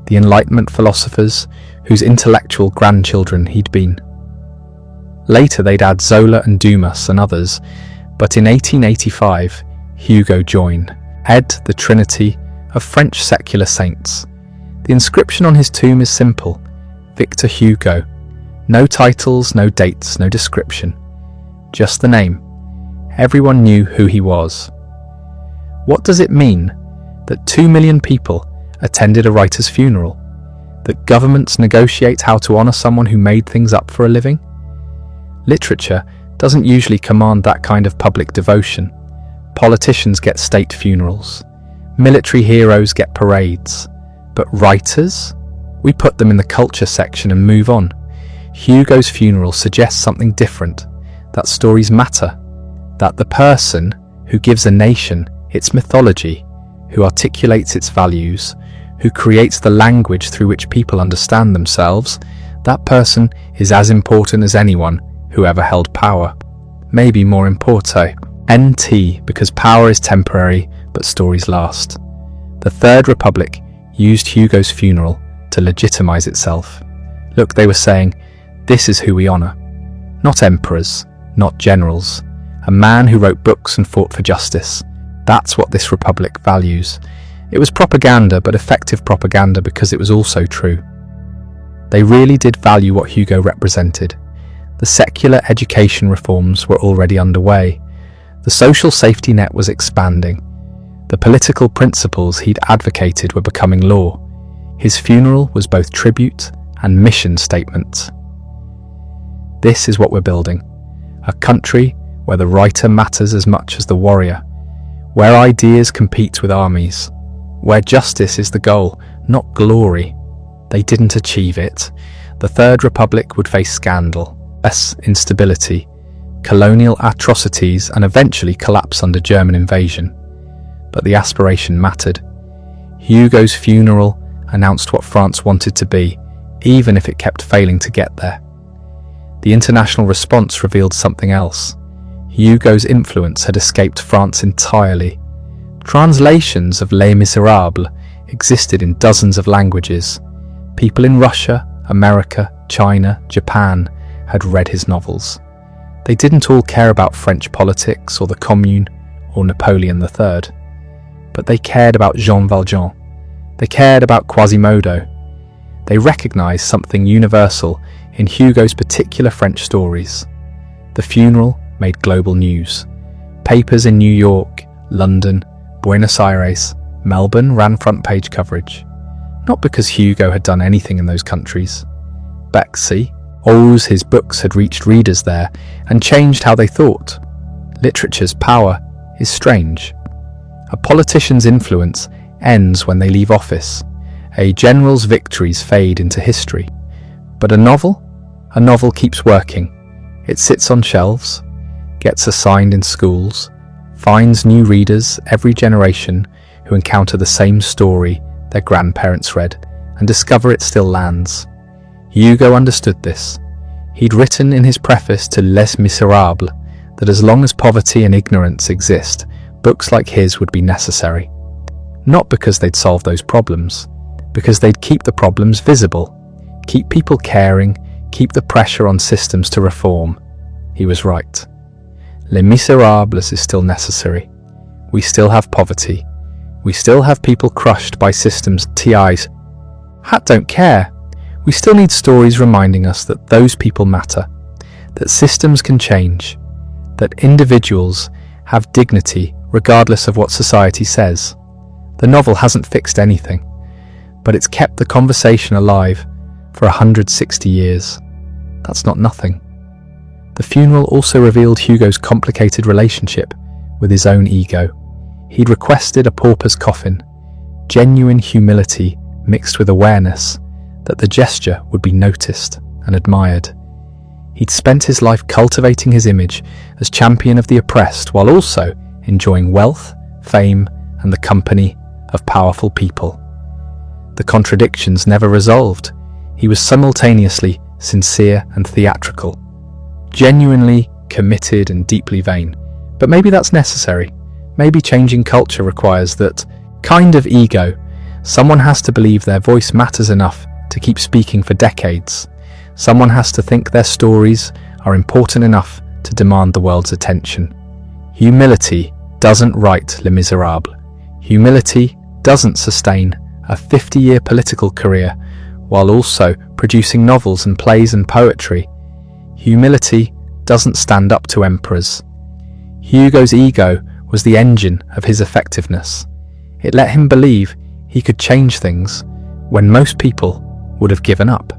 the Enlightenment philosophers whose intellectual grandchildren he'd been. Later they'd add Zola and Dumas and others, but in 1885 Hugo joined, the trinity of French secular saints. The inscription on his tomb is simple: Victor Hugo. No titles, no dates, no description. Just the name. Everyone knew who he was. What does it mean? that 2 million people attended a writer's funeral, that governments negotiate how to honor someone who made things up for a living? Literature doesn't usually command that kind of public devotion. Politicians get state funerals. Military heroes get parades. But writers? We put them in the culture section and move on. Hugo's funeral suggests something different, that stories matter, that the person who gives a nation its mythology, who articulates its values, who creates the language through which people understand themselves, that person is as important as anyone who ever held power. Maybe more importante. NT, because power is temporary, but stories last. The Third Republic used Hugo's funeral to legitimize itself. Look, they were saying, this is who we honor. Not emperors, not generals. A man who wrote books and fought for justice. That's what this republic values. It was propaganda, but effective propaganda because it was also true. They really did value what Hugo represented. The secular education reforms were already underway. The social safety net was expanding. The political principles he'd advocated were becoming law. His funeral was both tribute and mission statement. This is what we're building. A country where the writer matters as much as the warrior. Where ideas compete with armies. Where justice is the goal, not glory. They didn't achieve it. The Third Republic would face scandal, instability, colonial atrocities, and eventually collapse under German invasion. But the aspiration mattered. Hugo's funeral announced what France wanted to be, even if it kept failing to get there. The international response revealed something else. Hugo's influence had escaped France entirely. Translations of Les Miserables existed in dozens of languages. People in Russia, America, China, Japan had read his novels. They didn't all care about French politics or the Commune or Napoleon III, but they cared about Jean Valjean. They cared about Quasimodo. They recognized something universal in Hugo's particular French stories. The funeral made global news. Papers in New York, London, Buenos Aires, Melbourne ran front-page coverage. Not because Hugo had done anything in those countries. Bexy, his books had reached readers there and changed how they thought. Literature's power is strange. A politician's influence ends when they leave office. A general's victories fade into history. But a novel keeps working. It sits on shelves, gets assigned in schools, finds new readers every generation who encounter the same story their grandparents read and discover it still lands. Hugo understood this. He'd written in his preface to Les Miserables that as long as poverty and ignorance exist, books like his would be necessary. Not because they'd solve those problems, because they'd keep the problems visible, keep people caring, keep the pressure on systems to reform. He was right. Les Miserables is still necessary. We still have poverty. We still have people crushed by systems TIs don't care. We still need stories reminding us that those people matter, that systems can change, that individuals have dignity regardless of what society says. The novel hasn't fixed anything, but it's kept the conversation alive for 160 years. That's not nothing. The funeral also revealed Hugo's complicated relationship with his own ego. He'd requested a pauper's coffin, genuine humility mixed with awareness that the gesture would be noticed and admired. He'd spent his life cultivating his image as champion of the oppressed while also enjoying wealth, fame, and the company of powerful people. The contradictions never resolved. He was simultaneously sincere and theatrical, genuinely committed and deeply vain. But maybe that's necessary. Maybe changing culture requires that kind of ego. Someone has to believe their voice matters enough to keep speaking for decades. Someone has to think their stories are important enough to demand the world's attention. Humility doesn't write Les Miserables. Humility doesn't sustain a 50-year political career while also producing novels and plays and poetry. Humility doesn't stand up to emperors. Hugo's ego was the engine of his effectiveness. It let him believe he could change things when most people would have given up.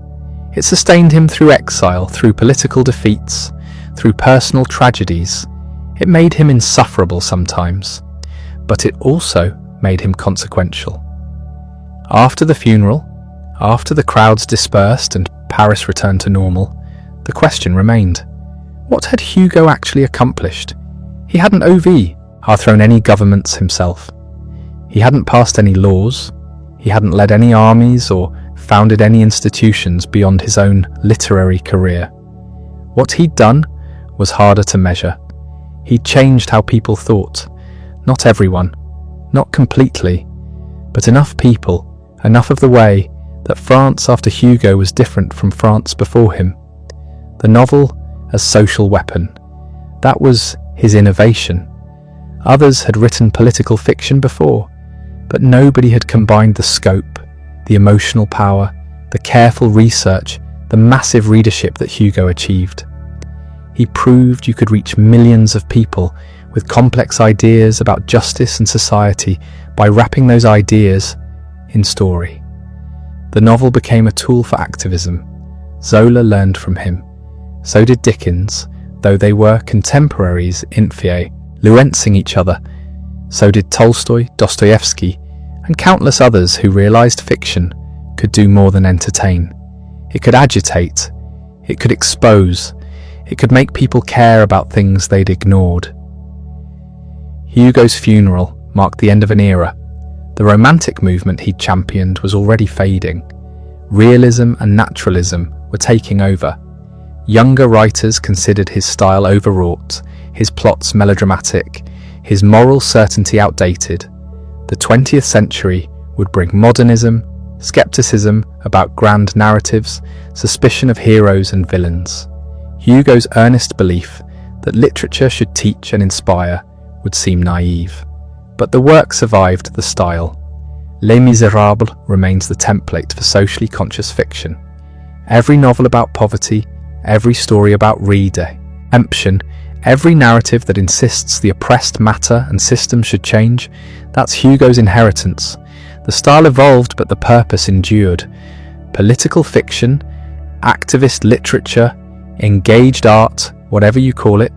It sustained him through exile, through political defeats, through personal tragedies. It made him insufferable sometimes, but it also made him consequential. After the funeral, after the crowds dispersed and Paris returned to normal, the question remained: what had Hugo actually accomplished? He hadn't overthrown any governments himself. He hadn't passed any laws. He hadn't led any armies or founded any institutions beyond his own literary career. What he'd done was harder to measure. He'd changed how people thought. Not everyone, not completely, but enough people, enough of the way that France after Hugo was different from France before him. The novel as social weapon. That was his innovation. Others had written political fiction before, but nobody had combined the scope, the emotional power, the careful research, the massive readership that Hugo achieved. He proved you could reach millions of people with complex ideas about justice and society by wrapping those ideas in story. The novel became a tool for activism. Zola learned from him. So did Dickens, though they were contemporaries influencing each other. So did Tolstoy, Dostoevsky, and countless others who realized fiction could do more than entertain. It could agitate, it could expose, it could make people care about things they'd ignored. Hugo's funeral marked the end of an era. The romantic movement he'd championed was already fading. Realism and naturalism were taking over. Younger writers considered his style overwrought, his plots melodramatic, his moral certainty outdated. The 20th century would bring modernism, skepticism about grand narratives, suspicion of heroes and villains. Hugo's earnest belief that literature should teach and inspire would seem naive. But the work survived the style. Les Miserables remains the template for socially conscious fiction. Every novel about poverty, every story about redemption, every narrative that insists the oppressed matter and system should change, that's Hugo's inheritance. The style evolved, but the purpose endured. Political fiction, activist literature, engaged art, whatever you call it,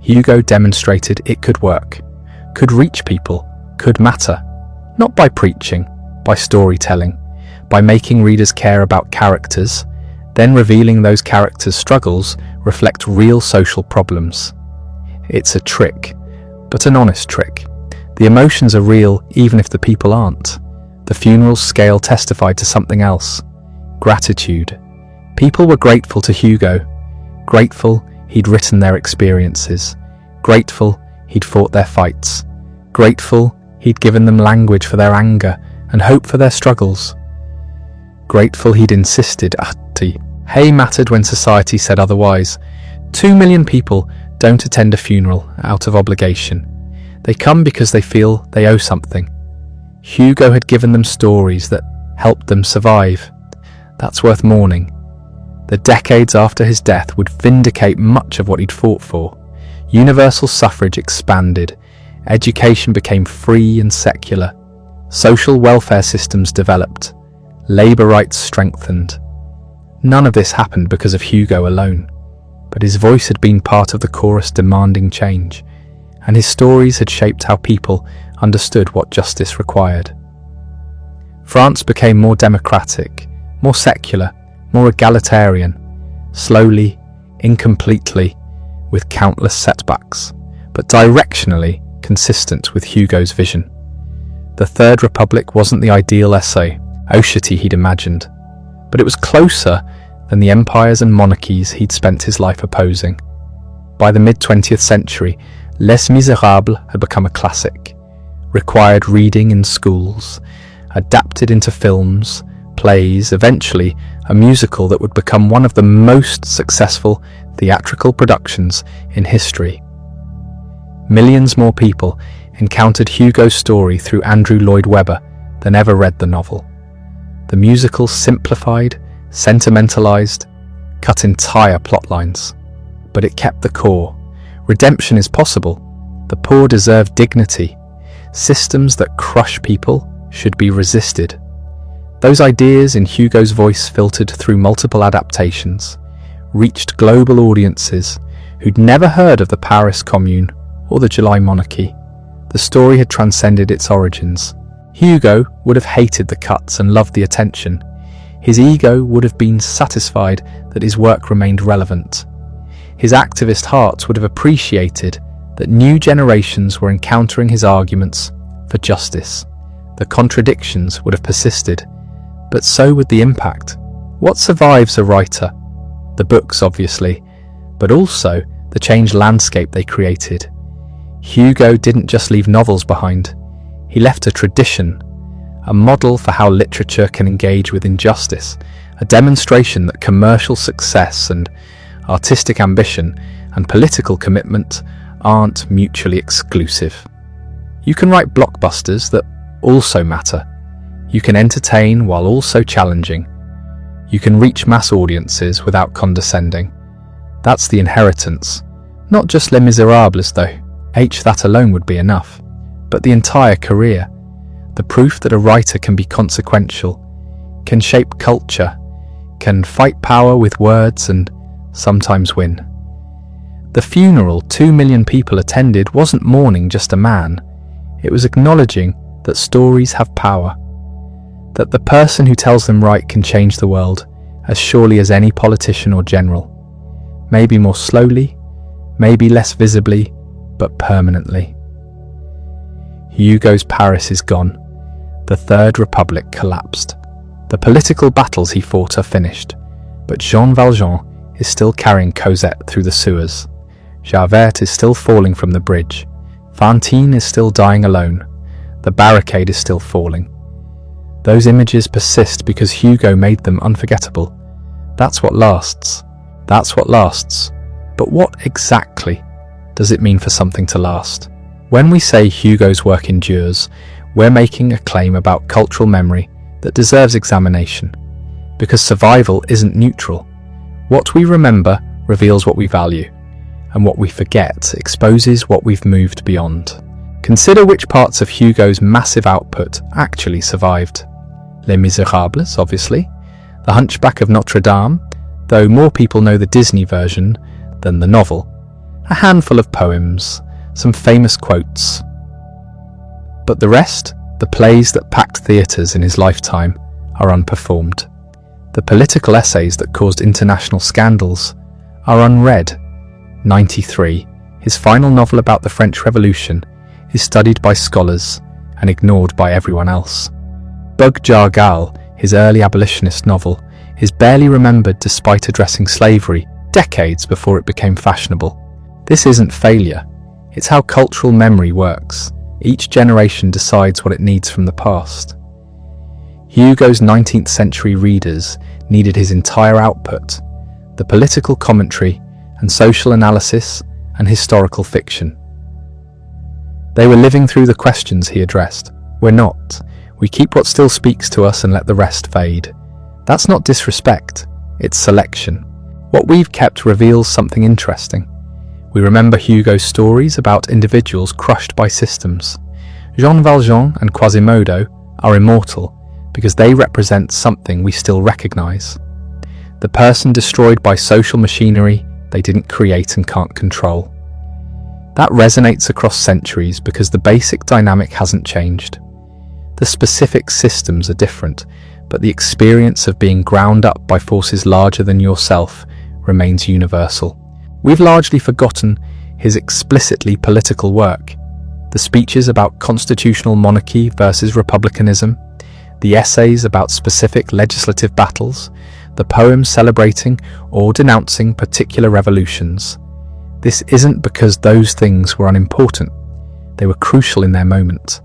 Hugo demonstrated it could work, could reach people, could matter. Not by preaching, by storytelling, by making readers care about characters, then revealing those characters' struggles reflect real social problems. It's a trick, but an honest trick. The emotions are real even if the people aren't. The funeral's scale testified to something else: gratitude. People were grateful to Hugo, grateful he'd written their experiences, grateful he'd fought their fights, grateful he'd given them language for their anger and hope for their struggles, grateful he'd insisted hey mattered when society said otherwise. 2 million people don't attend a funeral out of obligation. They come because they feel they owe something. Hugo had given them stories that helped them survive. That's worth mourning. The decades after his death would vindicate much of what he'd fought for. Universal suffrage expanded. Education became free and secular. Social welfare systems developed. Labour rights strengthened. None of this happened because of Hugo alone, but his voice had been part of the chorus demanding change, and his stories had shaped how people understood what justice required. France became more democratic, more secular, more egalitarian, slowly, incompletely, with countless setbacks, but directionally consistent with Hugo's vision. The Third Republic wasn't the ideal society he'd imagined, but it was closer than the empires and monarchies he'd spent his life opposing. By the mid-20th century, Les Miserables had become a classic, required reading in schools, adapted into films, plays, eventually a musical that would become one of the most successful theatrical productions in history. Millions more people encountered Hugo's story through Andrew Lloyd Webber than ever read the novel. The musical simplified, sentimentalized, cut entire plot lines, but it kept the core. Redemption is possible. The poor deserve dignity. Systems that crush people should be resisted. Those ideas in Hugo's voice filtered through multiple adaptations, reached global audiences who'd never heard of the Paris Commune or the July Monarchy. The story had transcended its origins. Hugo would have hated the cuts and loved the attention. His ego would have been satisfied that his work remained relevant. His activist heart would have appreciated that new generations were encountering his arguments for justice. The contradictions would have persisted, but so would the impact. What survives a writer? The books, obviously, but also the changed landscape they created. Hugo didn't just leave novels behind. He left a tradition, a model for how literature can engage with injustice, a demonstration that commercial success and artistic ambition and political commitment aren't mutually exclusive. You can write blockbusters that also matter. You can entertain while also challenging. You can reach mass audiences without condescending. That's the inheritance. Not just Les Miserables, though. That alone would be enough. But the entire career. The proof that a writer can be consequential, can shape culture, can fight power with words and sometimes win. The funeral 2 million people attended wasn't mourning just a man. It was acknowledging that stories have power. That the person who tells them right can change the world as surely as any politician or general. Maybe more slowly, maybe less visibly, but permanently. Hugo's Paris is gone. The Third Republic collapsed. The political battles he fought are finished, but Jean Valjean is still carrying Cosette through the sewers. Javert is still falling from the bridge. Fantine is still dying alone. The barricade is still falling. Those images persist because Hugo made them unforgettable. That's what lasts. That's what lasts. But what exactly does it mean for something to last? When we say Hugo's work endures, we're making a claim about cultural memory that deserves examination, because survival isn't neutral. What we remember reveals what we value, and what we forget exposes what we've moved beyond. Consider which parts of Hugo's massive output actually survived. Les Miserables, obviously, The Hunchback of Notre Dame, though more people know the Disney version than the novel, a handful of poems, some famous quotes. But the rest, the plays that packed theatres in his lifetime, are unperformed. The political essays that caused international scandals are unread. 93, his final novel about the French Revolution, is studied by scholars and ignored by everyone else. Bug Jargal, his early abolitionist novel, is barely remembered despite addressing slavery decades before it became fashionable. This isn't failure, it's how cultural memory works. Each generation decides what it needs from the past. Hugo's 19th century readers needed his entire output, the political commentary and social analysis and historical fiction. They were living through the questions he addressed. We're not. We keep what still speaks to us and let the rest fade. That's not disrespect, it's selection. What we've kept reveals something interesting. We remember Hugo's stories about individuals crushed by systems. Jean Valjean and Quasimodo are immortal because they represent something we still recognize. The person destroyed by social machinery they didn't create and can't control. That resonates across centuries because the basic dynamic hasn't changed. The specific systems are different, but the experience of being ground up by forces larger than yourself remains universal. We've largely forgotten his explicitly political work, the speeches about constitutional monarchy versus republicanism, the essays about specific legislative battles, the poems celebrating or denouncing particular revolutions. This isn't because those things were unimportant. They were crucial in their moment.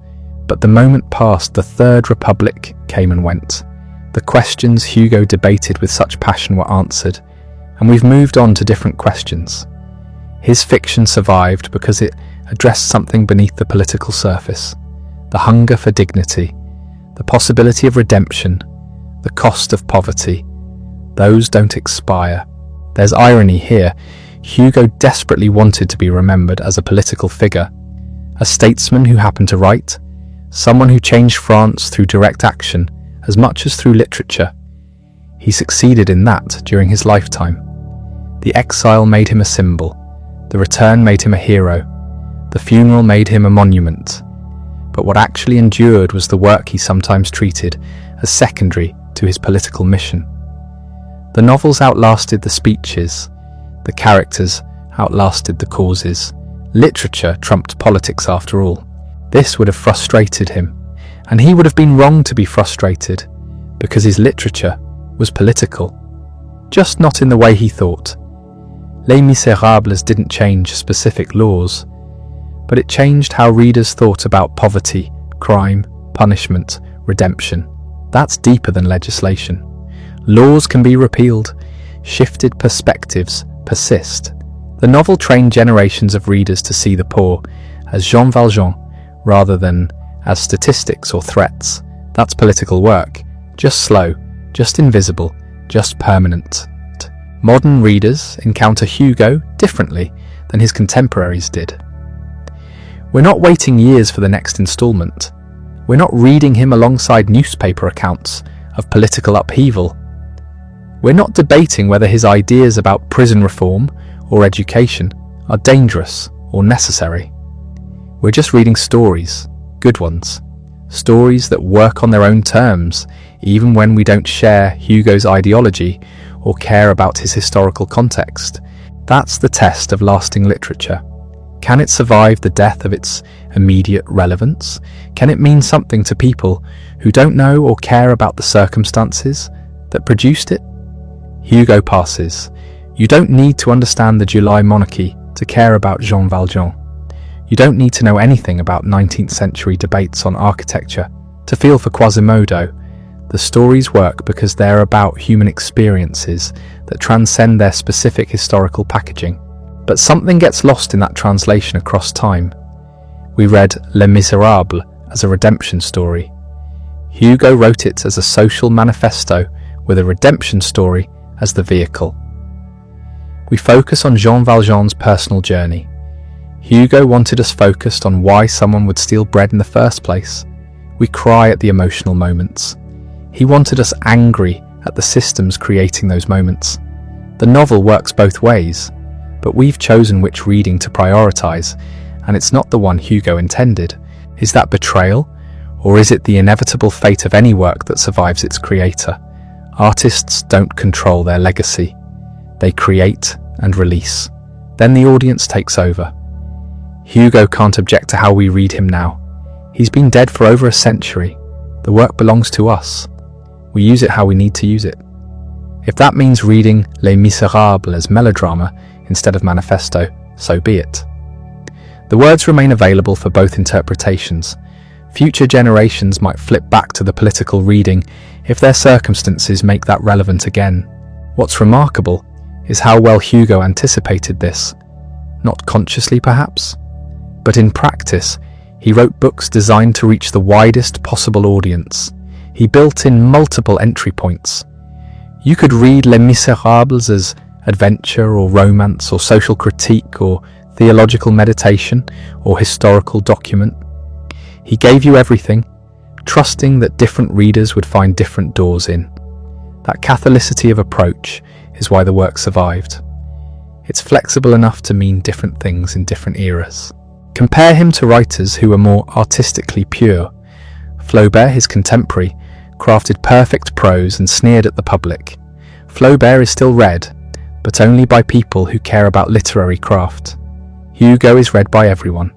But the moment passed, the Third Republic came and went. The questions Hugo debated with such passion were answered, and we've moved on to different questions. His fiction survived because it addressed something beneath the political surface: the hunger for dignity, the possibility of redemption, the cost of poverty. Those don't expire. There's irony here. Hugo desperately wanted to be remembered as a political figure, a statesman who happened to write, someone who changed France through direct action as much as through literature. He succeeded in that during his lifetime. The exile made him a symbol, the return made him a hero, the funeral made him a monument. But what actually endured was the work he sometimes treated as secondary to his political mission. The novels outlasted the speeches, the characters outlasted the causes. Literature trumped politics after all. This would have frustrated him, and he would have been wrong to be frustrated, because his literature was political, just not in the way he thought. Les Misérables didn't change specific laws, but it changed how readers thought about poverty, crime, punishment, redemption. That's deeper than legislation. Laws can be repealed, shifted perspectives persist. The novel trained generations of readers to see the poor as Jean Valjean rather than as statistics or threats. That's political work, just slow, just invisible, just permanent. Modern readers encounter Hugo differently than his contemporaries did. We're not waiting years for the next installment. We're not reading him alongside newspaper accounts of political upheaval. We're not debating whether his ideas about prison reform or education are dangerous or necessary. We're just reading stories, good ones. Stories that work on their own terms, even when we don't share Hugo's ideology or care about his historical context. That's the test of lasting literature. Can it survive the death of its immediate relevance? Can it mean something to people who don't know or care about the circumstances that produced it? Hugo passes. You don't need to understand the July monarchy to care about Jean Valjean. You don't need to know anything about 19th century debates on architecture to feel for Quasimodo. The stories work because they're about human experiences that transcend their specific historical packaging. But something gets lost in that translation across time. We read Les Misérables as a redemption story. Hugo wrote it as a social manifesto with a redemption story as the vehicle. We focus on Jean Valjean's personal journey. Hugo wanted us focused on why someone would steal bread in the first place. We cry at the emotional moments. He wanted us angry at the systems creating those moments. The novel works both ways, but we've chosen which reading to prioritize, and it's not the one Hugo intended. Is that betrayal, or is it the inevitable fate of any work that survives its creator? Artists don't control their legacy. They create and release. Then the audience takes over. Hugo can't object to how we read him now. He's been dead for over a century. The work belongs to us. We use it how we need to use it. If that means reading Les Misérables as melodrama instead of manifesto, so be it. The words remain available for both interpretations. Future generations might flip back to the political reading if their circumstances make that relevant again. What's remarkable is how well Hugo anticipated this. Not consciously, perhaps, but in practice, he wrote books designed to reach the widest possible audience. He built in multiple entry points. You could read Les Misérables as adventure or romance or social critique or theological meditation or historical document. He gave you everything, trusting that different readers would find different doors in. That Catholicity of approach is why the work survived. It's flexible enough to mean different things in different eras. Compare him to writers who are more artistically pure. Flaubert, his contemporary, crafted perfect prose and sneered at the public. Flaubert is still read, but only by people who care about literary craft. Hugo is read by everyone.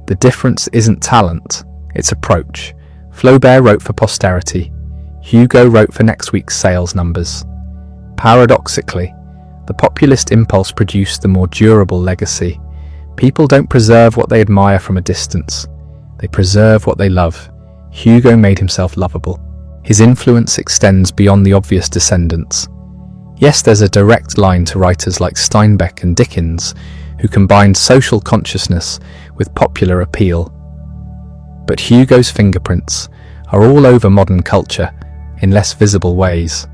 The difference isn't talent, it's approach. Flaubert wrote for posterity. Hugo wrote for next week's sales numbers. Paradoxically, the populist impulse produced the more durable legacy. People don't preserve what they admire from a distance. They preserve what they love. Hugo made himself lovable. His influence extends beyond the obvious descendants. Yes, there's a direct line to writers like Steinbeck and Dickens, who combined social consciousness with popular appeal. But Hugo's fingerprints are all over modern culture in less visible ways.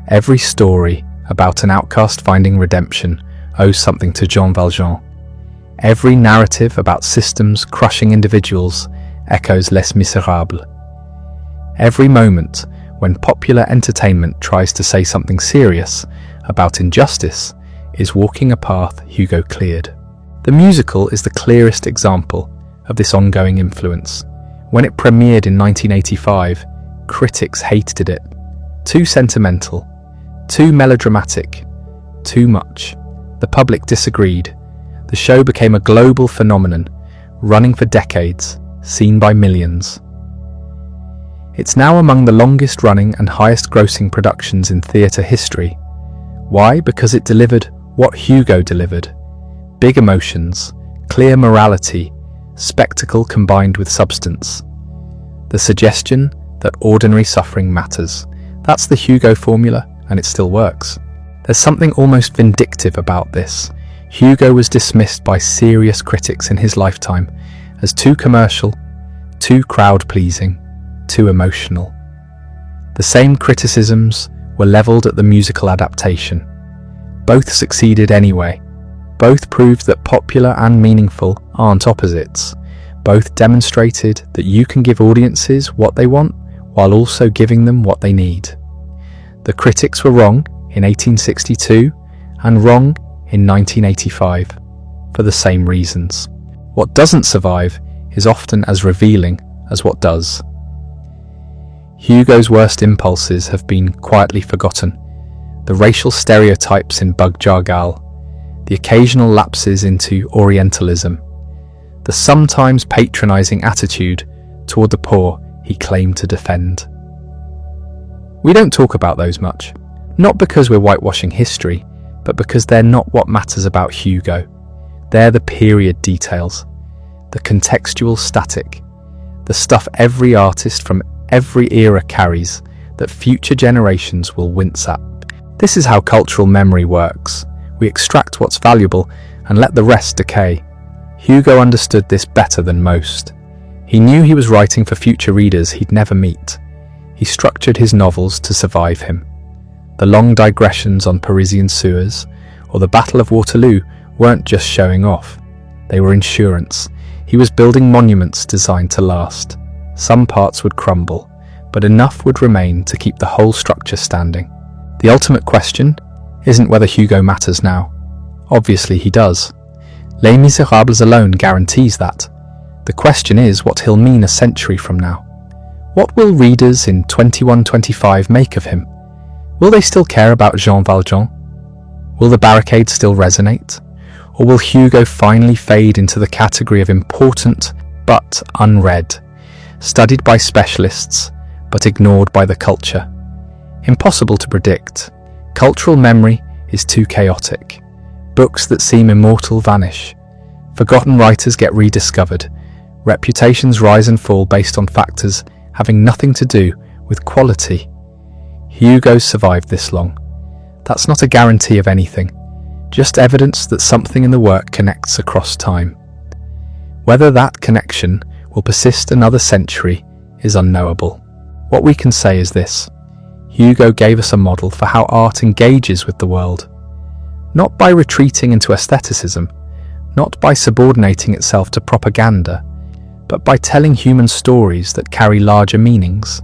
Every story about an outcast finding redemption owes something to Jean Valjean. Every narrative about systems crushing individuals echoes Les Misérables. Every moment when popular entertainment tries to say something serious about injustice is walking a path Hugo cleared. The musical is the clearest example of this ongoing influence. When it premiered in 1985, critics hated it. Too sentimental, too melodramatic, too much. The public disagreed. The show became a global phenomenon, running for decades, seen by millions. It's now among the longest-running and highest-grossing productions in theatre history. Why? Because it delivered what Hugo delivered. Big emotions, clear morality, spectacle combined with substance. The suggestion that ordinary suffering matters. That's the Hugo formula, and it still works. There's something almost vindictive about this. Hugo was dismissed by serious critics in his lifetime as too commercial, too crowd-pleasing, too emotional. The same criticisms were levelled at the musical adaptation. Both succeeded anyway. Both proved that popular and meaningful aren't opposites. Both demonstrated that you can give audiences what they want while also giving them what they need. The critics were wrong in 1862 and wrong in 1985 for the same reasons. What doesn't survive is often as revealing as what does. Hugo's worst impulses have been quietly forgotten. The racial stereotypes in Bug Jargal, the occasional lapses into Orientalism, the sometimes patronizing attitude toward the poor he claimed to defend. We don't talk about those much, not because we're whitewashing history, but because they're not what matters about Hugo. They're the period details, the contextual static, the stuff every artist from every era carries that future generations will wince at. This is how cultural memory works. We extract what's valuable and let the rest decay. Hugo understood this better than most. He knew he was writing for future readers he'd never meet. He structured his novels to survive him. The long digressions on Parisian sewers or the Battle of Waterloo weren't just showing off. They were insurance. He was building monuments designed to last. Some parts would crumble, but enough would remain to keep the whole structure standing. The ultimate question isn't whether Hugo matters now. Obviously he does. Les Misérables alone guarantees that. The question is what he'll mean a century from now. What will readers in 2125 make of him? Will they still care about Jean Valjean? Will the barricade still resonate? Or will Hugo finally fade into the category of important but unread, studied by specialists but ignored by the culture? Impossible to predict. Cultural memory is too chaotic. Books that seem immortal vanish. Forgotten writers get rediscovered. Reputations rise and fall based on factors having nothing to do with quality. Hugo survived this long. That's not a guarantee of anything, just evidence that something in the work connects across time. Whether that connection will persist another century is unknowable. What we can say is this: Hugo gave us a model for how art engages with the world, not by retreating into aestheticism, not by subordinating itself to propaganda, but by telling human stories that carry larger meanings,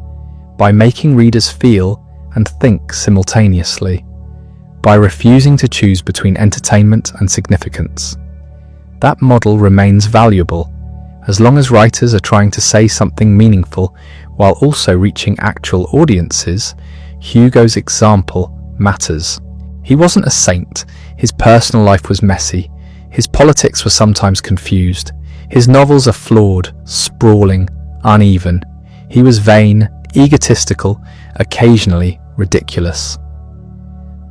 by making readers feel and think simultaneously, by refusing to choose between entertainment and significance. That model remains valuable as long as writers are trying to say something meaningful while also reaching actual audiences. Hugo's example matters. He wasn't a saint. His personal life was messy. His politics were sometimes confused. His novels are flawed, sprawling, uneven. He was vain, egotistical, occasionally ridiculous.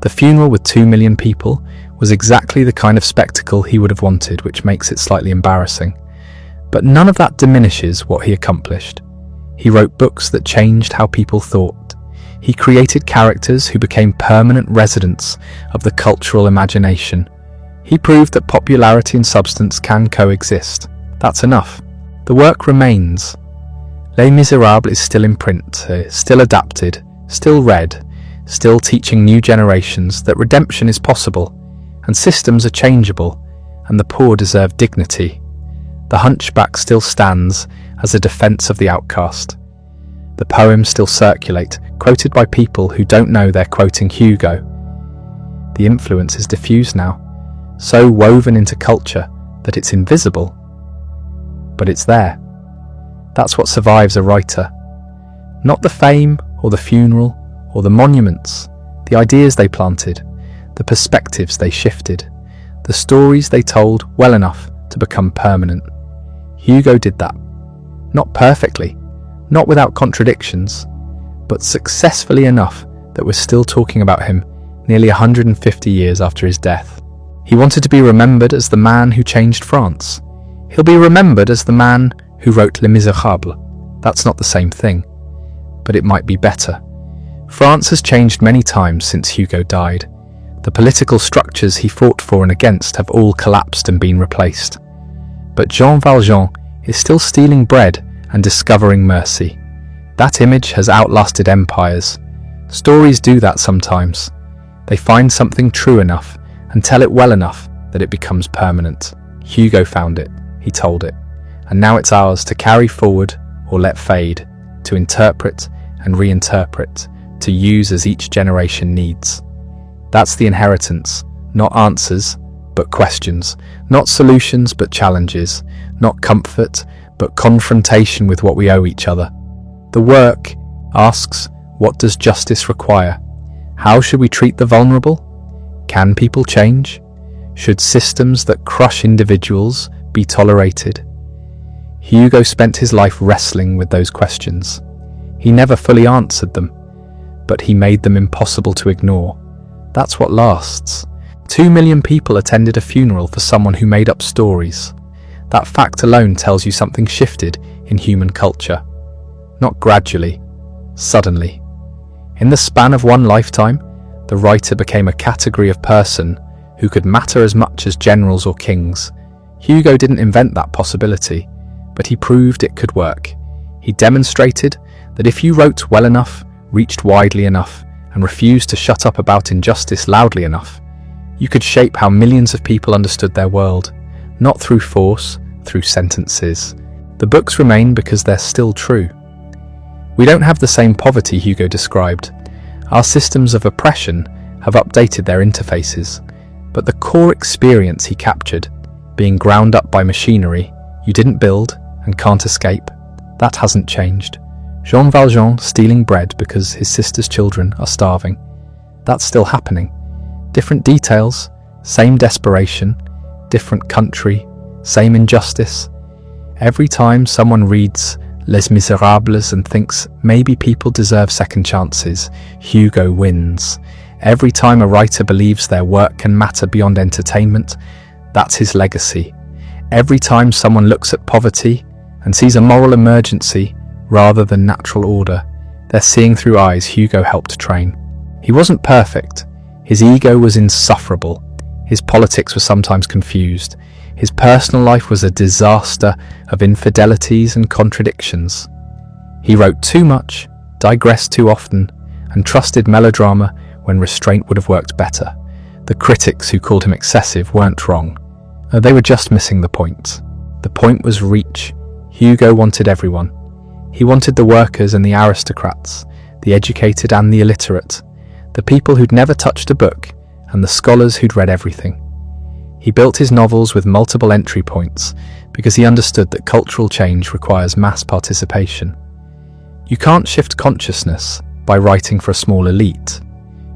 The funeral with 2 million people was exactly the kind of spectacle he would have wanted, which makes it slightly embarrassing. But none of that diminishes what he accomplished. He wrote books that changed how people thought. He created characters who became permanent residents of the cultural imagination. He proved that popularity and substance can coexist. That's enough. The work remains. Les Misérables is still in print, still adapted, still read, still teaching new generations that redemption is possible, and systems are changeable, and the poor deserve dignity. The hunchback still stands as a defense of the outcast. The poems still circulate, quoted by people who don't know they're quoting Hugo. The influence is diffused now, so woven into culture that it's invisible. But it's there. That's what survives a writer. Not the fame or the funeral or the monuments, the ideas they planted, the perspectives they shifted, the stories they told well enough to become permanent. Hugo did that. Not perfectly, not without contradictions, but successfully enough that we're still talking about him nearly 150 years after his death. He wanted to be remembered as the man who changed France. He'll be remembered as the man who wrote Les Misérables. That's not the same thing, but it might be better. France has changed many times since Hugo died. The political structures he fought for and against have all collapsed and been replaced. But Jean Valjean is still stealing bread and discovering mercy. That image has outlasted empires. Stories do that sometimes. They find something true enough and tell it well enough that it becomes permanent. Hugo found it, he told it, and now it's ours to carry forward or let fade, to interpret and reinterpret, to use as each generation needs. That's the inheritance, not answers, but questions, not solutions, but challenges, not comfort, but confrontation with what we owe each other. The work asks, what does justice require? How should we treat the vulnerable? Can people change? Should systems that crush individuals be tolerated? Hugo spent his life wrestling with those questions. He never fully answered them, but he made them impossible to ignore. That's what lasts. 2 million people attended a funeral for someone who made up stories. That fact alone tells you something shifted in human culture. Not gradually, suddenly. In the span of one lifetime, the writer became a category of person who could matter as much as generals or kings. Hugo didn't invent that possibility, but he proved it could work. He demonstrated that if you wrote well enough, reached widely enough, and refused to shut up about injustice loudly enough, you could shape how millions of people understood their world, not through force, through sentences. The books remain because they're still true. We don't have the same poverty Hugo described. Our systems of oppression have updated their interfaces, but the core experience he captured, being ground up by machinery you didn't build and can't escape, that hasn't changed. Jean Valjean stealing bread because his sister's children are starving, that's still happening. Different details, same desperation, different country, same injustice. Every time someone reads Les Misérables and thinks maybe people deserve second chances, Hugo wins. Every time a writer believes their work can matter beyond entertainment, that's his legacy. Every time someone looks at poverty and sees a moral emergency rather than natural order, they're seeing through eyes Hugo helped train. He wasn't perfect. His ego was insufferable. His politics were sometimes confused. His personal life was a disaster of infidelities and contradictions. He wrote too much, digressed too often, and trusted melodrama when restraint would have worked better. The critics who called him excessive weren't wrong. They were just missing the point. The point was reach. Hugo wanted everyone. He wanted the workers and the aristocrats, the educated and the illiterate, the people who'd never touched a book, and the scholars who'd read everything. He built his novels with multiple entry points because he understood that cultural change requires mass participation. You can't shift consciousness by writing for a small elite.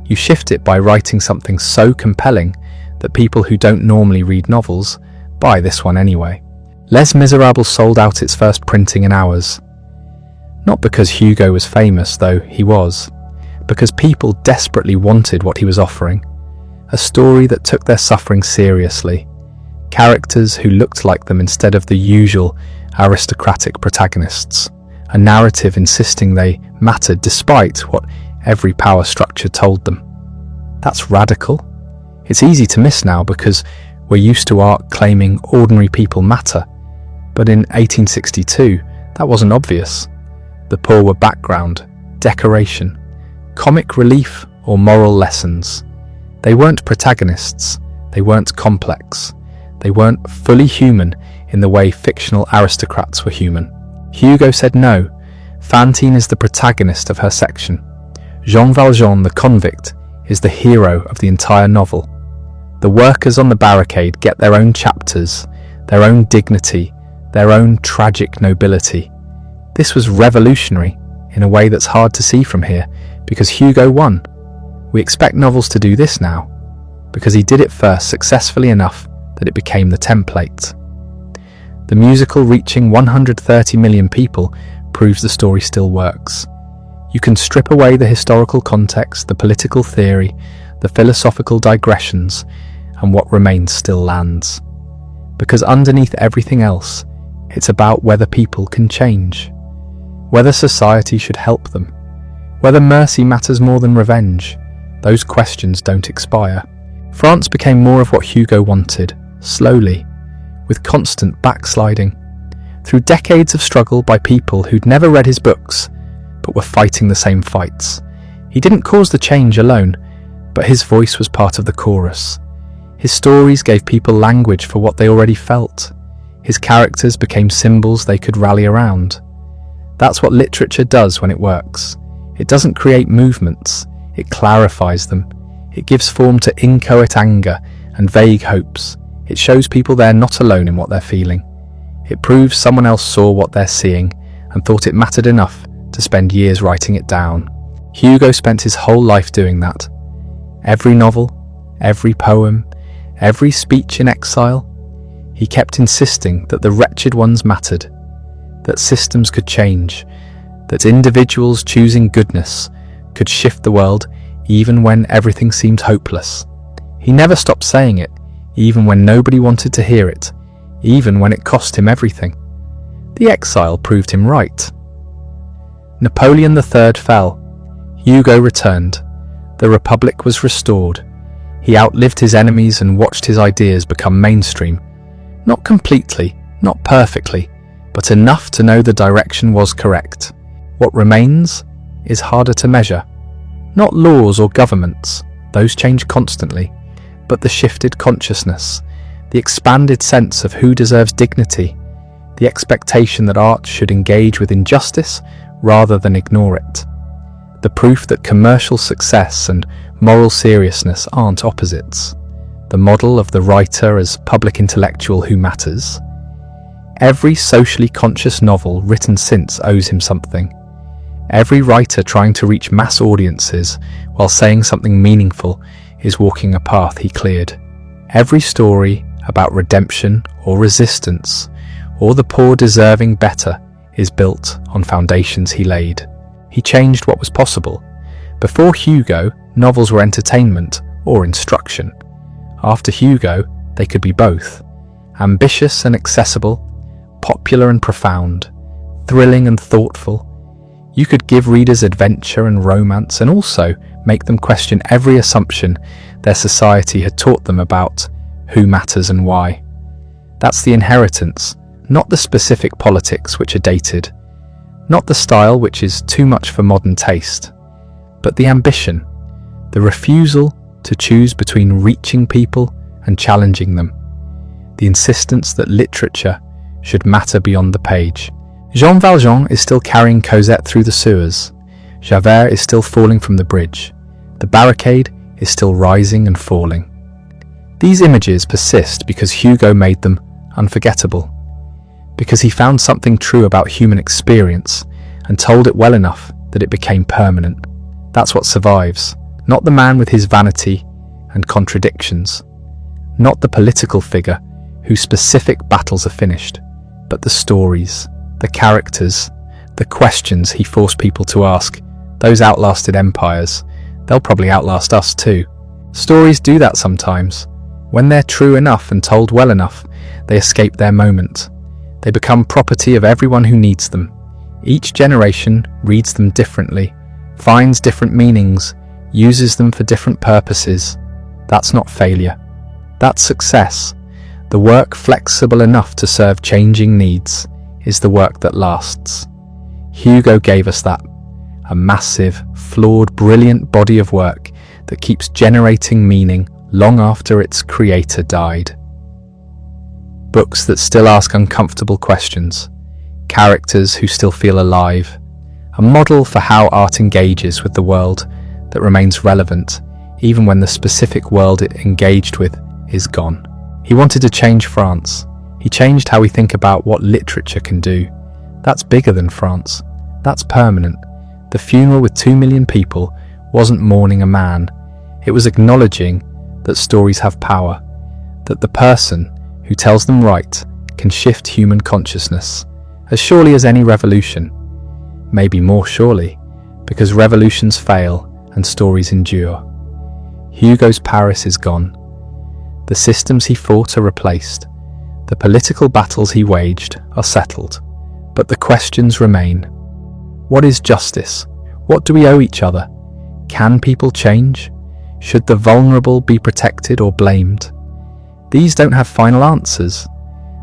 You shift it by writing something so compelling that people who don't normally read novels buy this one anyway. Les Misérables sold out its first printing in hours. Not because Hugo was famous, though he was, because people desperately wanted what he was offering. A story that took their suffering seriously. Characters who looked like them instead of the usual aristocratic protagonists. A narrative insisting they mattered despite what every power structure told them. That's radical. It's easy to miss now because we're used to art claiming ordinary people matter. But in 1862, that wasn't obvious. The poor were background, decoration, comic relief or moral lessons. They weren't protagonists, they weren't complex. They weren't fully human in the way fictional aristocrats were human. Hugo said no. Fantine is the protagonist of her section. Jean Valjean, the convict, is the hero of the entire novel. The workers on the barricade get their own chapters, their own dignity, their own tragic nobility. This was revolutionary in a way that's hard to see from here, because Hugo won. We expect novels to do this now, because he did it first successfully enough that it became the template. The musical reaching 130 million people proves the story still works. You can strip away the historical context, the political theory, the philosophical digressions, and what remains still lands. Because underneath everything else, it's about whether people can change, whether society should help them, whether mercy matters more than revenge. Those questions don't expire. France became more of what Hugo wanted, slowly, with constant backsliding, through decades of struggle by people who'd never read his books, but were fighting the same fights. He didn't cause the change alone, but his voice was part of the chorus. His stories gave people language for what they already felt. His characters became symbols they could rally around. That's what literature does when it works. It doesn't create movements, it clarifies them. It gives form to inchoate anger and vague hopes. It shows people they're not alone in what they're feeling. It proves someone else saw what they're seeing and thought it mattered enough to spend years writing it down. Hugo spent his whole life doing that. Every novel, every poem, every speech in exile, he kept insisting that the wretched ones mattered, that systems could change, that individuals choosing goodness could shift the world even when everything seemed hopeless. He never stopped saying it, even when nobody wanted to hear it, even when it cost him everything. The exile proved him right. Napoleon III fell. Hugo returned. The Republic was restored. He outlived his enemies and watched his ideas become mainstream. Not completely, not perfectly, but enough to know the direction was correct. What remains is harder to measure. Not laws or governments, those change constantly, but the shifted consciousness, the expanded sense of who deserves dignity, the expectation that art should engage with injustice rather than ignore it. The proof that commercial success and moral seriousness aren't opposites. The model of the writer as public intellectual who matters. Every socially conscious novel written since owes him something. Every writer trying to reach mass audiences while saying something meaningful is walking a path he cleared. Every story about redemption or resistance, or the poor deserving better, is built on foundations he laid. He changed what was possible. Before Hugo, novels were entertainment or instruction. After Hugo, they could be both. Ambitious and accessible, popular and profound, thrilling and thoughtful. You could give readers adventure and romance and also make them question every assumption their society had taught them about who matters and why. That's the inheritance, not the specific politics which are dated, not the style which is too much for modern taste, but the ambition, the refusal to choose between reaching people and challenging them, the insistence that literature should matter beyond the page. Jean Valjean is still carrying Cosette through the sewers. Javert is still falling from the bridge. The barricade is still rising and falling. These images persist because Hugo made them unforgettable, because he found something true about human experience and told it well enough that it became permanent. That's what survives, not the man with his vanity and contradictions, not the political figure whose specific battles are finished, but the stories, the characters, the questions he forced people to ask. Those outlasted empires. They'll probably outlast us too. Stories do that sometimes. When they're true enough and told well enough, they escape their moment. They become property of everyone who needs them. Each generation reads them differently, finds different meanings, uses them for different purposes. That's not failure. That's success. The work flexible enough to serve changing needs is the work that lasts. Hugo gave us that. A massive, flawed, brilliant body of work that keeps generating meaning long after its creator died. books that still ask uncomfortable questions, characters who still feel alive, a model for how art engages with the world that remains relevant even when the specific world it engaged with is gone. He wanted to change France. He changed how we think about what literature can do. That's bigger than France. That's permanent. The funeral with 2 million people wasn't mourning a man. It was acknowledging that stories have power, that the person who tells them right can shift human consciousness as surely as any revolution. Maybe more surely, because revolutions fail and stories endure. Hugo's Paris is gone. The systems he fought are replaced. The political battles he waged are settled. But the questions remain. What is justice? What do we owe each other? Can people change? Should the vulnerable be protected or blamed? These don't have final answers.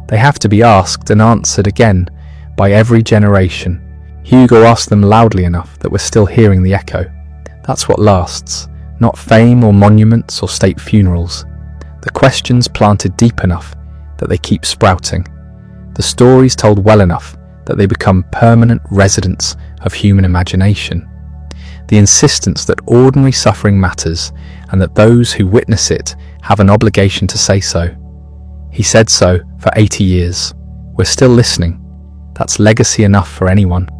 They have to be asked and answered again by every generation. Hugo asked them loudly enough that we're still hearing the echo. That's what lasts, not fame or monuments or state funerals. The questions planted deep enough that they keep sprouting. The stories told well enough that they become permanent residents of human imagination. The insistence that ordinary suffering matters and that those who witness it have an obligation to say so. He said so for 80 years. We're still listening. That's legacy enough for anyone.